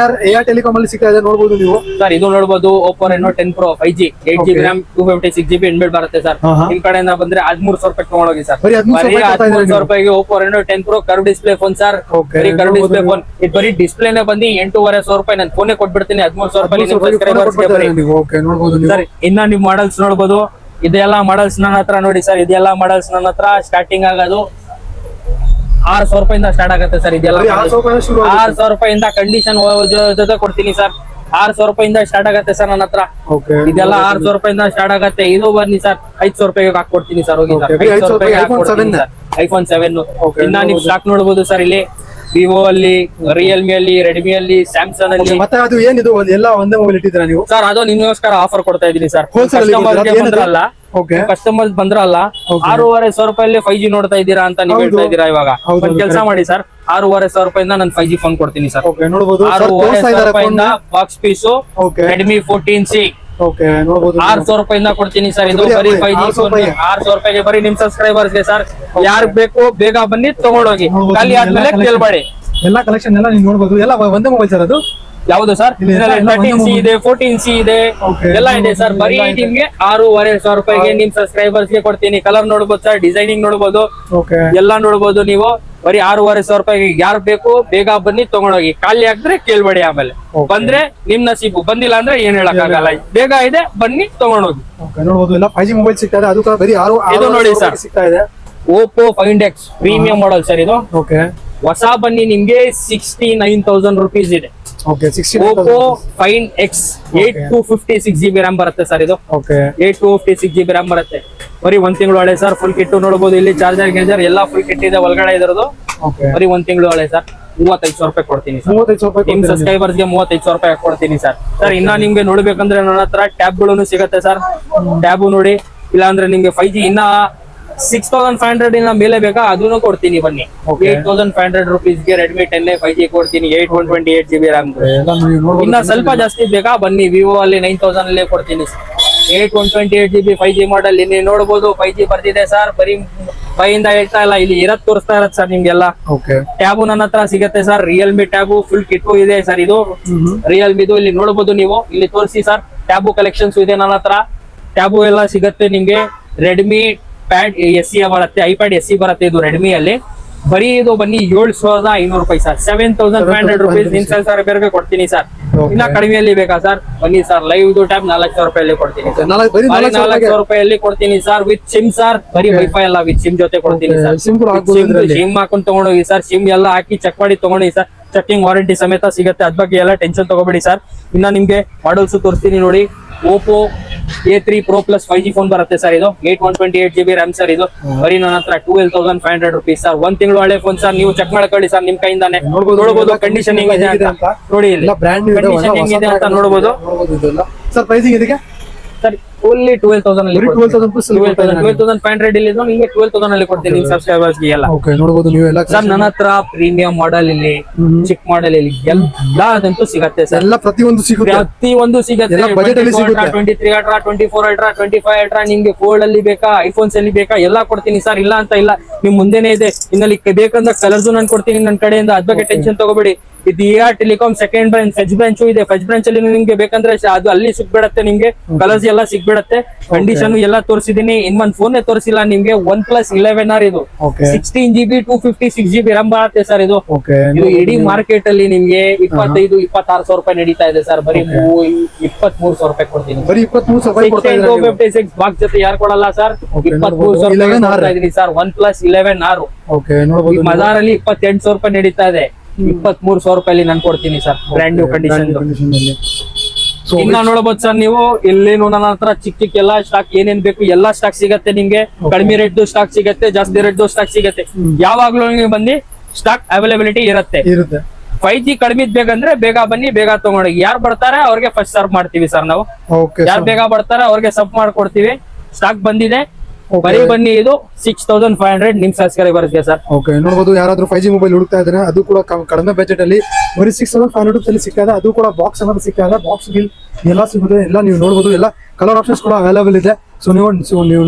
Speaker 2: AR ಟೆಲಿಕಾಂ ಅಲ್ಲಿ ಸಿಗ್ತಾ ಇದೆ. ನೋಡಬಹುದು ನೀವು
Speaker 1: ಸರ್ ಇದು ನೋಡಬಹುದು Oppo Reno 10 Pro 5G 8GB RAM 256GB inbuilt ಬರುತ್ತೆ ಸರ್. ನಿಮ್ ಕಡೆಯಿಂದ ಬಂದ್ರೆ 13,000 ರೂಪಾಯಿ ತಗೊಂಡೋಗಿ ಸರ್. ಬರೀ 13,000 ರೂಪಾಯಿಗೆ Oppo Reno 10 Pro curve display phone sir. ಬರೀ ಕರ್ವ್ ಡಿಸ್ಪ್ಲೇ ಫೋನ್ ಇದು ಬರೀ ಡಿಸ್ಪ್ಲೇನೇ ಬಂದು 8,500 ರೂಪಾಯಿ ನಾನು ಫೋನೇ ಕೊಟ್ಬಿಡ್ತೀನಿ 13,000 ರೂಪಾಯಿ ಸರ್. ಇನ್ನ ನೀವು ಮಾಡಲ್ಸ್ ನೋಡಬಹುದು. ಇದೆಲ್ಲ ಮಾಡಲ್ಸ್ ನನ್ನ ಹತ್ರ ನೋಡಿ ಸರ್. ಇದೆಲ್ಲ ಮಾಡಲ್ಸ್ ನನ್ನ ಹತ್ರ ಸ್ಟಾರ್ಟಿಂಗ್ ಆಗೋದು 6,000 ರೂಪಾಯಿಂದ ಸ್ಟಾರ್ಟ್ ಆಗುತ್ತೆ ಸರ್. ಇದೆಲ್ಲ 6,000 ರೂಪಾಯಿಂದ ಕಂಡೀಷನ್ ಜೊತೆ ಕೊಡ್ತೀನಿ ಸರ್. 6,000 ರೂಪಾಯಿಂದ ಸ್ಟಾರ್ಟ್ ಆಗುತ್ತೆ ಸರ್ ನನ್ನ ಹತ್ರ. ಇದೆಲ್ಲ 6,000 ರೂಪಾಯಿಂದ ಸ್ಟಾರ್ಟ್ ಆಗುತ್ತೆ. ಇದು ಬನ್ನಿ ಸರ್ 5,000 ರೂಪಾಯಿಗೆ ಹಾಕೊಡ್ತೀನಿ ಸರ್. ಹೋಗಿ ಸರ್ 5,000 ರೂಪಾಯಿಗೆ ಹಾಕೊಡ್ತೀನಿ ಸರ್ iPhone 7. ಇನ್ನ ನೀವು ಸ್ಟಾಕ್ ನೋಡಬಹುದು ಸರ್. ಇಲ್ಲಿ ವಿವೋ ಅಲ್ಲಿ, ರಿಯಲ್ಮಿ ಅಲ್ಲಿ, ರೆಡ್ಮಿ ಅಲ್ಲಿ, ಸ್ಯಾಮ್ಸಂಗ್ ಅಲ್ಲಿ.
Speaker 2: ಮತ್ತೆ ಅದು ಏನಿದು ಎಲ್ಲ ಒಂದೇ ಮೊಬೈಲ್ ಇಟ್ಟಿದ್ದೀರಾ ನೀವು
Speaker 1: ಸರ್? ಅದು ನಿಮಗೋಸ್ಕರ ಆಫರ್ ಕೊಡ್ತಾ ಇದೀನಿ ಸರ್. ಕಸ್ಟಮರ್ಸ್ ಬಂದ್ರಲ್ಲ 6,500 ರೂಪಾಯಲ್ಲಿ 5G ನೋಡ್ತಾ ಇದ್ದೀರಾ ಅಂತ ನೀವು ಹೇಳ್ತಾ ಇದ್ದೀರಾ. ಇವಾಗ ಒಂದ್ ಕೆಲಸ ಮಾಡಿ ಸರ್ 6,500 ರೂಪಾಯಿಂದ ನಾನು 5G ಫೋನ್ ಕೊಡ್ತೀನಿ ಸರ್. 6,500 ರೂಪಾಯಿಂದ ಬಾಕ್ಸ್ ಪೀಸು ರೆಡ್ಮಿ 14C 6,000 ರೂಪಾಯಿಂದ ಕೊಡ್ತೀನಿ ಸರ್. ಇದು ಬರೀ 5G ಫೋನ್ 6,000 ರೂಪಾಯಿಗೆ ಬರೀ ನಿಮ್ ಸಬ್ಸ್ಕ್ರೈಬರ್ಸ್ ಗೆ ಸರ್. ಯಾರು ಬೇಕು ಬೇಗ ಬನ್ನಿ ತಗೊಂಡೋಗಿ. ಖಾಲಿ ಆದ್ಮೇಲೆ ಕೇಳ್ಬೇಡಿ.
Speaker 2: ಎಲ್ಲಾ ಕಲೆಕ್ಷನ್ ಎಲ್ಲ ನೀವು ನೋಡಬಹುದು. ಎಲ್ಲ ಒಂದೇ ಮೊಬೈಲ್ ಸರ್. ಅದು
Speaker 1: ಯಾವುದು ಸರ್? 13C ಇದೆ, 14C ಇದೆ, ಎಲ್ಲ ಇದೆ ಸರ್. ಬರೀ ನಿಮ್ಗೆ 6,500 ರೂಪಾಯಿಗೆ ನಿಮ್ ಸಬ್ಸ್ಕ್ರೈಬರ್ಸ್ ಗೆ ಕೊಡ್ತೀನಿ. ಕಲರ್ ನೋಡಬಹುದು ಸರ್, ಡಿಸೈನಿಂಗ್ ನೋಡಬಹುದು, ಎಲ್ಲ ನೋಡಬಹುದು ನೀವು. ಬರೀ 6,500 ರೂಪಾಯಿಗೆ ಯಾರು ಬೇಕು ಬೇಗ ಬನ್ನಿ ತಗೊಂಡೋಗಿ. ಖಾಲಿ ಆಗಿದ್ರೆ ಕೇಳ್ಬೇಡಿ. ಆಮೇಲೆ ಬಂದ್ರೆ ನಿಮ್ ನಸೀಬು, ಬಂದಿಲ್ಲ ಅಂದ್ರೆ ಏನ್ ಹೇಳಕ್ ಆಗಲ್ಲ. ಬೇಗ ಇದೆ ಬನ್ನಿ ತಗೊಂಡೋಗಿ.
Speaker 2: ನೋಡಬಹುದು ಎಲ್ಲ 5G ಮೊಬೈಲ್ ಸಿಗ್ತಾ ಇದೆ. ಅದು ಬರೀ
Speaker 1: ಇದು ನೋಡಿ ಸರ್
Speaker 2: ಸಿಗ್ತಾ ಇದೆ.
Speaker 1: Oppo Find X premium model sir. ಇದು ಹೊಸ ಬನ್ನಿ ನಿಮ್ಗೆ 69,000 ರೂಪೀಸ್ ಇದೆ. Oppo Find X 8,256GB RAM ಬರುತ್ತೆ ಸರ್. ಇದು 8,256GB RAM ಬರುತ್ತೆ. ಬರೀ 1 ತಿಂಗಳು ಹಳೆ ಸರ್. ಫುಲ್ ಕಿಟ್ ನೋಡಬಹುದು. ಇಲ್ಲಿ ಚಾರ್ಜರ್ ಗೇಜರ್ ಎಲ್ಲ ಫುಲ್ ಕಿಟ್ ಇದೆ ಒಳಗಡೆ ಇದ್ರದ್ದು. ಬರೀ 1 ತಿಂಗಳು ಹಳೆ ಸರ್. 35,000 ರೂಪಾಯಿ ಕೊಡ್ತೀನಿ ಸರ್. ನಿಮ್ ಸಬ್ಸ್ಕ್ರೈಬರ್ಸ್ ಗೆ 35,000 ರೂಪಾಯಿ ಕೊಡ್ತೀನಿ ಸರ್. ಸರ್ ಇನ್ನ ನಿಮ್ಗೆ ನೋಡ್ಬೇಕಂದ್ರೆ ನನ್ನ ಹತ್ರ ಟ್ಯಾಬ್ ಗಳು ಸಿಗತ್ತೆ ಸರ್. ಟ್ಯಾಬು ನೋಡಿ. ಇಲ್ಲ ಅಂದ್ರೆ ನಿಮ್ಗೆ 5G ಇನ್ನ 6,500 ಇನ್ನ ಮೇಲೆ ಬೇಕಾ ಅದನ್ನು ಕೊಡ್ತೀನಿ ಬನ್ನಿ. 8,500 ರೂಪೀಸ್ಗೆ ರೆಡ್ಮಿ 10A 5G ಕೊಡ್ತೀನಿ. 8,128GB RAM. ಇನ್ನ ಸ್ವಲ್ಪ ಜಾಸ್ತಿ ಬೇಕಾ ಬನ್ನಿ. ವಿವೋ ಅಲ್ಲಿ 9,000 ಅಲ್ಲೇ ಕೊಡ್ತೀನಿ. 8,128GB 5G ಮಾಡೆಲ್ ಇಲ್ಲಿ ನೋಡಬಹುದು. 5G ಬರ್ತಿದೆ ಸರ್. ಬರೀ ಬೈಯಿಂದ ಹೇಳ್ತಾ ಇಲ್ಲ, ಇಲ್ಲಿ ಇರತ್ ತೋರಿಸ್ತಾ ಇರತ್ ಸರ್ ನಿಮ್ಗೆಲ್ಲ. ಟ್ಯಾಬು ನನ್ನ ಹತ್ರ ಸಿಗತ್ತೆ sir. Realme tab full kit ಇದೆ ಸರ್. ಇದು ರಿಯಲ್ಮಿದು ಇಲ್ಲಿ ನೋಡಬಹುದು ನೀವು. ಇಲ್ಲಿ ತೋರಿಸಿ ಸರ್. ಟ್ಯಾಬು ಕಲೆಕ್ಷನ್ಸ್ ಇದೆ ನನ್ನ ಹತ್ರ. ಟ್ಯಾಬು ಎಲ್ಲ ಸಿಗತ್ತೆ ನಿಮ್ಗೆ. ರೆಡ್ಮಿ ಪ್ಯಾಡ್ SE ಬರುತ್ತೆ, iPad SE ಬರುತ್ತೆ. ಇದು ರೆಡ್ಮಿ ಅಲ್ಲಿ ಬರೀ ಇದು ಬನ್ನಿ 7,500 ರೂಪಾಯಿ ಸರ್. 7,500 ರೂಪೀಸ್ ನಿಮ್ ಸಬ್ಸ್ಕ್ರೈಬರ್ಗೆ ಕೊಡ್ತೀನಿ ಸರ್. ಇನ್ನ ಕಡಿಮೆಯಲ್ಲಿ ಬೇಕಾ ಸರ್? ಬನ್ನಿ ಸರ್. ಲೈವ್ ಇದು ಟ್ಯಾಬ್ 4,000 ರೂಪಾಯಲ್ಲಿ ಕೊಡ್ತೀನಿ. 4,000 ರೂಪಾಯಲ್ಲಿ ಕೊಡ್ತೀನಿ ಸರ್. With sim sir. ಬರೀ ವೈಫೈ ಅಲ್ಲ, ವಿತ್ ಸಿಮ್ ಜೊತೆ ಕೊಡ್ತೀನಿ ಸರ್. ಸಿಮ್ ಹಾಕೊಂಡು ತಗೊಂಡೋಗಿ ಸರ್. ಸಿಮ್ ಎಲ್ಲ ಹಾಕಿ ಚೆಕ್ ಮಾಡಿ ತಗೊಂಡಿ ಸರ್. ಚೆಕಿಂಗ್ ವಾರಂಟಿ ಸಮೇತ ಸಿಗುತ್ತೆ. ಅದ್ ಬಗ್ಗೆ ಎಲ್ಲ ಟೆನ್ಷನ್ ತಗೋಬೇಡಿ ಸರ್. ಇನ್ನ ನಿಮ್ಗೆ ಮಾಡಲ್ಸ್ ತೋರಿಸ್ತೀನಿ ನೋಡಿ. Oppo A3 Pro Plus 5G phone ಬರುತ್ತೆ ಸರ್. ಇದು 8,128GB RAM ಸರ್. ಇದು ಬರೀ ನನ್ನ ಹತ್ರ 12,500 ರೂಪೀಸ್ ಸರ್. 1 ತಿಂಗಳು ಹಳೆ ಫೋನ್ ಸರ್. ನೀವು ಚೆಕ್ ಮಾಡ್ಕೊಳ್ಳಿ ಸರ್ ನಿಮ್ ಕೈಯಿಂದಾನೆ. ನೋಡಬಹುದು ಕಂಡೀಷನ್ ಹೆಂಗಿದೆ ಅಂತ ನೋಡಿ. ಇಲ್ಲಿ ಕಂಡೀಷನ್ ಹೆಂಗಿದೆ ಅಂತ ನೋಡಬಹುದು
Speaker 2: ಸರ್. ಪ್ರೈಸಿಂಗ್ ಇದಕ್ಕೆ
Speaker 1: ಸರ್ ಓನ್ಲಿ 12,000 ಅಲ್ಲಿ 12,500 ಇಲ್ಲಿ ನಿಮಗೆ 12,000 ಅಲ್ಲಿ ಕೊಡ್ತೀನಿ ನಿಮ್ ಸಬ್ಸ್ಕ್ರೈಬರ್ಸ್ ಗೆ ಎಲ್ಲ.
Speaker 2: ನೋಡಬಹುದು ನೀವು ಎಲ್ಲ
Speaker 1: ಸರ್. ನನ್ನ ಹತ್ರ ಪ್ರೀಮಿಯಂ ಮಾಡೆಲ್ ಇಲ್ಲಿ, ಚಿಕ್ ಮಾಡೆಲ್ ಇಲ್ಲಿ ಎಲ್ಲದಂತೂ ಸಿಗತ್ತೆ ಸರ್. ಎಲ್ಲ ಪ್ರತಿಯೊಂದು ಸಿಗುತ್ತೆ. 23 Ultra, 24 Ultra, 25 Ultra ನಿಮ್ಗೆ ಫೋಲ್ಡ್ ಅಲ್ಲಿ ಬೇಕಾ, ಐಫೋನ್ಸ್ ಅಲ್ಲಿ ಬೇಕಾ ಎಲ್ಲ ಕೊಡ್ತೀನಿ ಸರ್. ಇಲ್ಲ ಅಂತ ಇಲ್ಲ, ನಿಮ್ ಮುಂದೆನೆ ಇದೆ. ಇನ್ನಲ್ಲಿ ಬೇಕಂದ್ರೆ ಕಲರ್ಸ್ ನಾನು ಕೊಡ್ತೀನಿ ನನ್ನ ಕಡೆಯಿಂದ. ಅದ್ ಬಗ್ಗೆ ಟೆನ್ಷನ್ ತಗೋಬೇಡಿ. ಇದು AR telecom second branch, first branch ಇದೆ. ಫಸ್ಟ್ ಬ್ರಾಂಚ್ ಅಲ್ಲಿ ನಿಮ್ಗೆ ಬೇಕಂದ್ರೆ ಅದು ಅಲ್ಲಿ ಸಿಗ್ಬಿಡತ್ತೆ ನಿಮ್ಗೆ. ಕಲರ್ಸ್ ಎಲ್ಲ ಸಿಗ್ಬಿಡತ್ತೆ. ಕಂಡೀಷನ್ ಎಲ್ಲ ತೋರಿಸಿದೀನಿ. ಇನ್ನೊಂದ್ ಫೋನ್ ತೋರಿಸಿಲ್ಲ ನಿಮ್ಗೆ. OnePlus 11R ಇದು 16GB 256GB RAM ಬರುತ್ತೆ ಸರ್. ಇದು ಇಡೀ ಮಾರ್ಕೆಟ್ ಅಲ್ಲಿ ನಿಮ್ಗೆ 25,000-26,000 ರೂಪಾಯಿ ನಡೀತಾ ಇದೆ ಸರ್. ಬರೀ 23,000 ರೂಪಾಯಿ ಕೊಡ್ತೀನಿ. 256 ಬಾಕ್ಸ್ ಜೊತೆ ಯಾರು ಕೊಡಲ್ಲ ಸರ್. 23,000 ರೂಪಾಯಿ ಇದೀನಿ ಸರ್. OnePlus 11R ಮಜಾರ್ ಅಲ್ಲಿ 28,000 ರೂಪಾಯಿ ನಡೀತಾ ಇದೆ. 23,000 ರೂಪಾಯಿ ನಾನು ಕೊಡ್ತೀನಿ ಸರ್. Brand new condition. ಇನ್ನ ನೋಡಬಹುದು ಸರ್ ನೀವು. ಇಲ್ಲೇನು ನನ್ನ ಹತ್ರ ಚಿಕ್ಕ ಎಲ್ಲಾ ಸ್ಟಾಕ್ ಏನೇನ್ ಬೇಕು ಎಲ್ಲಾ ಸ್ಟಾಕ್ ಸಿಗತ್ತೆ ನಿಮ್ಗೆ. ಕಡಿಮೆ ರೇಟ್ ಸ್ಟಾಕ್ ಸಿಗತ್ತೆ, ಜಾಸ್ತಿ ರೇಟ್ ಸ್ಟಾಕ್ ಸಿಗತ್ತೆ. ಯಾವಾಗ್ಲೂ ನೀವು ಬನ್ನಿ, ಸ್ಟಾಕ್ ಅವೈಲಬಿಲಿಟಿ ಇರುತ್ತೆ. 5G ಕಡಿಮೆ ಬೇಕಂದ್ರೆ ಬೇಗ ಬನ್ನಿ, ಬೇಗ ತಗೊಂಡಿ. ಯಾರು ಬರ್ತಾರೆ ಅವ್ರಿಗೆ ಫಸ್ಟ್ ಸರ್ವ್ ಮಾಡ್ತೀವಿ ಸರ್ ನಾವು. ಯಾರು ಬೇಗ ಬರ್ತಾರೆ ಅವ್ರಿಗೆ ಸರ್ವ್ ಮಾಡ್ಕೊಡ್ತೀವಿ. ಸ್ಟಾಕ್ ಬಂದಿದೆ. ಬರೀ ಬನ್ನಿ ಇದು 6500 ನಿಮ್ ಸಬ್ಸ್ಕ್ರೈಬರ್ಸ್ಗೆ ಸರ್.
Speaker 2: ಓಕೆ, ನೋಡಬಹುದು ಯಾರಾದ್ರೂ 5G ಮೊಬೈಲ್ ಹುಡುಕ್ತಾ ಇದ್ದಾರೆ, ಅದು ಕೂಡ ಕಡಿಮೆ ಬಜೆಟ್ ಅಲ್ಲಿ ಬರೀ 6500 ಅಲ್ಲಿ ಸಿಗ್ತಾ ಇದೆ. ಅದು ಕೂಡ ಬಾಕ್ಸ್ ಅನ್ನೋದು ಸಿಗ್ತಾ ಇದೆ. ಬಾಕ್ಸ್ ಬಿಲ್ ಎಲ್ಲ ಸಿಗುತ್ತೆ, ಎಲ್ಲ ನೀವು ನೋಡಬಹುದು. ಎಲ್ಲ ಕಲರ್ ಆಪ್ಷನ್ಸ್ ಕೂಡ ಅವೈಲೇಬಲ್ ಇದೆ. ಸೊ ನೀವು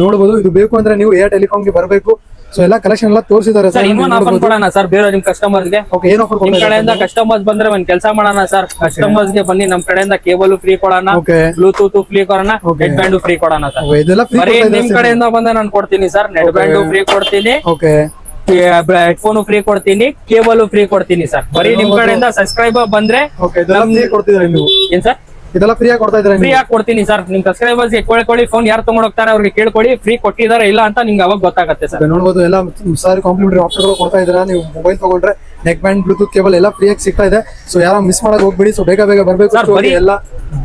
Speaker 2: ನೋಡಬಹುದು. ಇದು ಬೇಕು ಅಂದ್ರೆ ನೀವು ಏರ್ ಟೆಲಿಕಾಮ್ಗೆ ಬರಬೇಕು. ಸೊ ಎಲ್ಲ ಕಲೆಕ್ಷನ್ ಎಲ್ಲ ತೋರಿಸಿದ್ದಾರೆ
Speaker 1: ಸರ್. ಇನ್ನೊಂದು ಆಫರ್ ಕೊಡೋಣ ಸರ್ ಬೇರೆ ನಿಮ್ ಕಸ್ಟಮರ್ಸ್ ಗೆ.
Speaker 2: ಓಕೆ, ಏನು ಆಫರ್
Speaker 1: ನಿಮ್ ಕಡೆಯಿಂದ ಕಸ್ಟಮರ್ಸ್ ಬಂದ್ರೆ ಒಂದ್ ಕೆಲಸ ಮಾಡೋಣ ಸರ್. ಕಸ್ಟಮರ್ಸ್ ಗೆ ಬನ್ನಿ, ನಮ್ ಕಡೆಯಿಂದ ಕೇಬಲ್ ಫ್ರೀ ಕೊಡೋಣ, ಬ್ಲೂಟೂತ್ ಫ್ರೀ ಕೊಡೋಣ, ನೆಟ್ ಬ್ಯಾಂಡ್ ಫ್ರೀ ಕೊಡೋಣ ಸರ್. ಬರೀ ನಿಮ್ ಕಡೆಯಿಂದ ಬಂದ್ರೆ ನಾನು ಕೊಡ್ತೀನಿ ಸರ್. ನೆಟ್ ಬ್ಯಾಂಡ್ ಫ್ರೀ ಕೊಡ್ತೀನಿ, ಹೆಡ್ಫೋನ್ ಫ್ರೀ ಕೊಡ್ತೀನಿ, ಕೇಬಲ್ ಫ್ರೀ ಕೊಡ್ತೀನಿ ಸರ್. ಬರೀ ನಿಮ್ ಕಡೆಯಿಂದ ಸಬ್ಸ್ಕ್ರೈಬರ್ ಬಂದ್ರೆ ಏನ್ ಸರ್
Speaker 2: ಇದೆಲ್ಲ ಫ್ರೀ ಆಗಿ ಕೊಡ್ತಾ ಇದ್ದಾರೆ.
Speaker 1: ಫ್ರೀ ಆಗಿ ಕೊಡ್ತೀನಿ ಸರ್. ನಿಮ್ ಸಬ್ಸ್ಕ್ರೈಬರ್ಸ್ ಕೇಳ್ಕೊಳ್ಳಿ, ಫೋನ್ ಯಾರು ತಗೊಂಡ್ ಹೋಗ್ತಾರೆ ಅವ್ರಿಗೆ ಕೇಳ್ಕೊಳ್ಳಿ, ಫ್ರೀ ಕೊಟ್ಟಿದ್ದಾರೆ ಇಲ್ಲ ಅಂತ ನಿಮ್ಗೆ ಅವಾಗ ಗೊತ್ತಾಗುತ್ತೆ ಸರ್.
Speaker 2: ನೋಡಬಹುದು ಎಲ್ಲ ಸಾರಿ ಕಾಂಪ್ಲಿಮೆಂಟರಿ ಆಫರ್ ಕೊಡ್ತಾ ಇದ್ದಾರೆ. ನೀವು ಮೊಬೈಲ್ ತಗೊಂಡ್ರೆ ನೆಕ್ ಬ್ಯಾಂಡ್, ಬ್ಲೂಟೂತ್ ಕೇಬಲ್ ಎಲ್ಲ ಫ್ರೀ ಆಗಿ ಸಿಗ್ತಾ ಇದೆ. ಸೊ ಯಾರು ಮಿಸ್ ಮಾಡಕ್ ಹೋಗ್ಬೇಡಿ. ಸೊ ಬೇಗ ಬರ್ಬೇಕು.
Speaker 1: ಎಲ್ಲ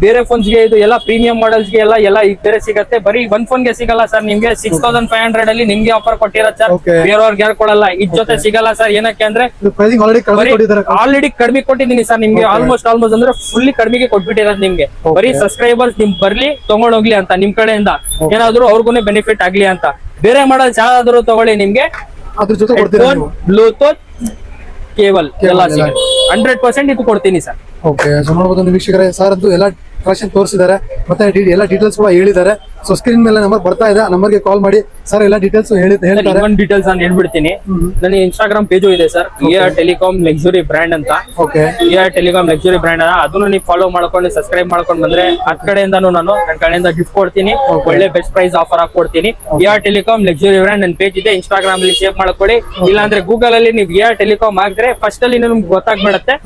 Speaker 1: ಬೇರೆ ಫೋನ್ಸ್ ಗೆ ಇದು ಎಲ್ಲ ಪ್ರೀಮಿಯಂ ಮಾಡೆಲ್ಸ್ ಗೆ ಎಲ್ಲ ಬೇರೆ ಸಿಗುತ್ತೆ. ಬರೀ ಒಂದ್ ಫೋನ್ ಗೆ ಸಿಗಲ್ಲ ಸರ್. ನಿಮ್ಗೆ 6500 ಅಲ್ಲಿ ನಿಮ್ಗೆ ಆಫರ್ ಕೊಟ್ಟಿರೋ ಸರ್. ಬೇರೆಯವ್ರಿಗೆ ಯಾರು ಕೊಡಲ್ಲ. ಇದ್ ಜೊತೆ ಸಿಗಲ್ಲ ಸರ್. ಏನಕ್ಕೆ ಅಂದ್ರೆ ಆಲ್ರೆಡಿ ಕಡಿಮೆ ಕೊಟ್ಟಿದ್ದೀನಿ ಸರ್ ನಿಮ್ಗೆ. ಆಲ್ಮೋಸ್ಟ್ ಅಂದ್ರೆ ಫುಲ್ಲಿ ಕಡಿಮೆಗೆ ಕೊಟ್ಬಿಟ್ಟಿರೋದು ನಿಮ್ಗೆ. ಬರೀ ಸಬ್ಸ್ಕ್ರೈಬರ್ಸ್ ನಿಮ್ ಬರ್ಲಿ ತಗೊಂಡ್ ಹೋಗ್ಲಿ ಅಂತ, ನಿಮ್ ಕಡೆಯಿಂದ ಏನಾದ್ರು ಅವ್ರಿಗೂ ಬೆನಿಫಿಟ್ ಆಗ್ಲಿ ಅಂತ. ಬೇರೆ ಮಾಡಲ್ ಯಾವ್ದಾದ್ರು ತಗೊಳ್ಳಿ, ನಿಮ್ಗೆ
Speaker 2: ಅದ್ರ ಜೊತೆ
Speaker 1: ಬ್ಲೂಟೂತ್ ಕೇಬಲ್ ಎಲ್ಲ 100% ಇದು ಕೊಡ್ತೀನಿ ಸರ್.
Speaker 2: ಓಕೆ, ಸೊ ನೋಡಬಹುದು ವೀಕ್ಷಕರೇ, ಸರ್ ಅಂತೂ ಎಲ್ಲ ಕಲೆಕ್ಷನ್ ತೋರಿಸಿದ್ದಾರೆ, ಮತ್ತೆ ಎಲ್ಲ ಡೀಟೇಲ್ಸ್ ಕೂಡ ಹೇಳಿದ್ದಾರೆ. ಸೊ ಸ್ಕ್ರೀನ್ ಮೇಲೆ ನಂಬರ್ ಬರ್ತಾ ಇದೆ, ಆ ನಂಬರ್ಗೆ ಕಾಲ್ ಮಾಡಿ ಸರ್ ಎಲ್ಲ ಡೀಟೇಲ್ಸ್ ಹೇಳ್ತಾರೆ.
Speaker 1: ಡೀಟೇಲ್ಸ್ ನಾನು ಹೇಳ್ಬಿಡ್ತೀನಿ. ನನ್ನ ಇನ್ಸ್ಟಾಗ್ರಾಮ್ ಪೇಜು ಇದೆ sir, AR telecom luxury brand ಅಂತ.
Speaker 2: Okay,
Speaker 1: AR telecom luxury brand ಅದನ್ನು ನೀವು ಫಾಲೋ ಮಾಡ್ಕೊಂಡು ಸಬ್ಸ್ಕ್ರೈಬ್ ಮಾಡ್ಕೊಂಡು ಬಂದ್ರೆ ಅದ್ ಕಡೆಯಿಂದಾನು ನಾನು ನನ್ನ ಕಡೆಯಿಂದ ಗಿಫ್ಟ್ ಕೊಡ್ತೀನಿ. ಒಳ್ಳೆ ಬೆಸ್ಟ್ ಪ್ರೈಸ್ ಆಫರ್ ಆಗಿ ಕೊಡ್ತೀನಿ. AR ಟೆಲಿಕಾಂ ಲಕ್ಸುರಿ ಬ್ರ್ಯಾಂಡ್ ನನ್ನ ಪೇಜ್ ಇದೆ, ಇನ್ಸ್ಟಾಗ್ರಾಮ್ ಅಲ್ಲಿ ಸೇವ್ ಮಾಡ್ಕೊಳ್ಳಿ. ಇಲ್ಲಾಂದ್ರೆ ಗೂಗಲ್ ಅಲ್ಲಿ ನೀವು AR ಟೆಲಿಕಾಂ ಹಾಕಿದ್ರೆ ಫಸ್ಟ್ ಅಲ್ಲಿ ನಿಮ್ಗೆ ಗೊತ್ತಾಗ್ಬಿಡುತ್ತೆ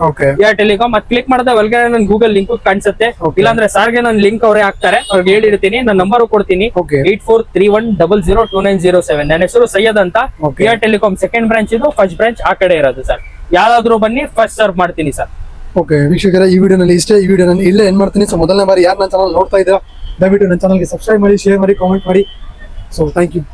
Speaker 1: AR ಟೆಲಿಕಾಂ. ಅದ್ ಕ್ಲಿಕ್ ಮಾಡಿದ್ರೆ ಒಳಗಡೆ ನನ್ ಗೂಗಲ್ ಲಿಂಕ್ ಕಾಣಿಸುತ್ತೆ. ಇಲ್ಲಾಂದ್ರೆ ಸಾರ್ಗೆ ನನ್ನ ಲಿಂಕ್ ಅವರೇ ಹಾಕ್ತಾರೆ, ಅವ್ರಿಗೆ ಹೇಳಿರ್ತೀನಿ. ನನ್ನ ನಂಬರ್ ಕೊಡ್ತೀನಿ 8431002907. ನನ್ನ ಹೆಸರು ಸೈಯದ್ ಅಂತ. AR ಟೆಲಿಕಾಂ ಸೆಕೆಂಡ್ ಬ್ರಾಂಚ್ ಇದು, ಫಸ್ಟ್ ಬ್ರಾಂಚ್ ಆ ಕಡೆ ಇರೋದು ಸರ್. ಯಾರಾದ್ರೂ ಬನ್ನಿ, ಫಸ್ಟ್ ಸರ್ವ್ ಮಾಡ್ತೀನಿ ಸರ್.
Speaker 2: ಓಕೆ ವೀಕ್ಷಕರೇ, ಈ ವಿಡಿಯೋನಲ್ಲಿ ಇಷ್ಟೇ. ಈ ವಿಡಿಯೋ ನಾನು ಇಲ್ಲೇ ಏನ್ ಮಾಡ್ತೀನಿ. ಸೊ ಮೊದಲನೇ ಬಾರಿ ಯಾರು ನನ್ನ ಚಾನಲ್ ನೋಡ್ತಾ ಇದ್ದೀರಾ, ದಯವಿಟ್ಟು ನನ್ನ ಚಾನಲ್ಗೆ ಸಬ್ಸ್ಕ್ರೈಬ್ ಮಾಡಿ, ಶೇರ್ ಮಾಡಿ, ಕಾಮೆಂಟ್ ಮಾಡಿ. So thank you.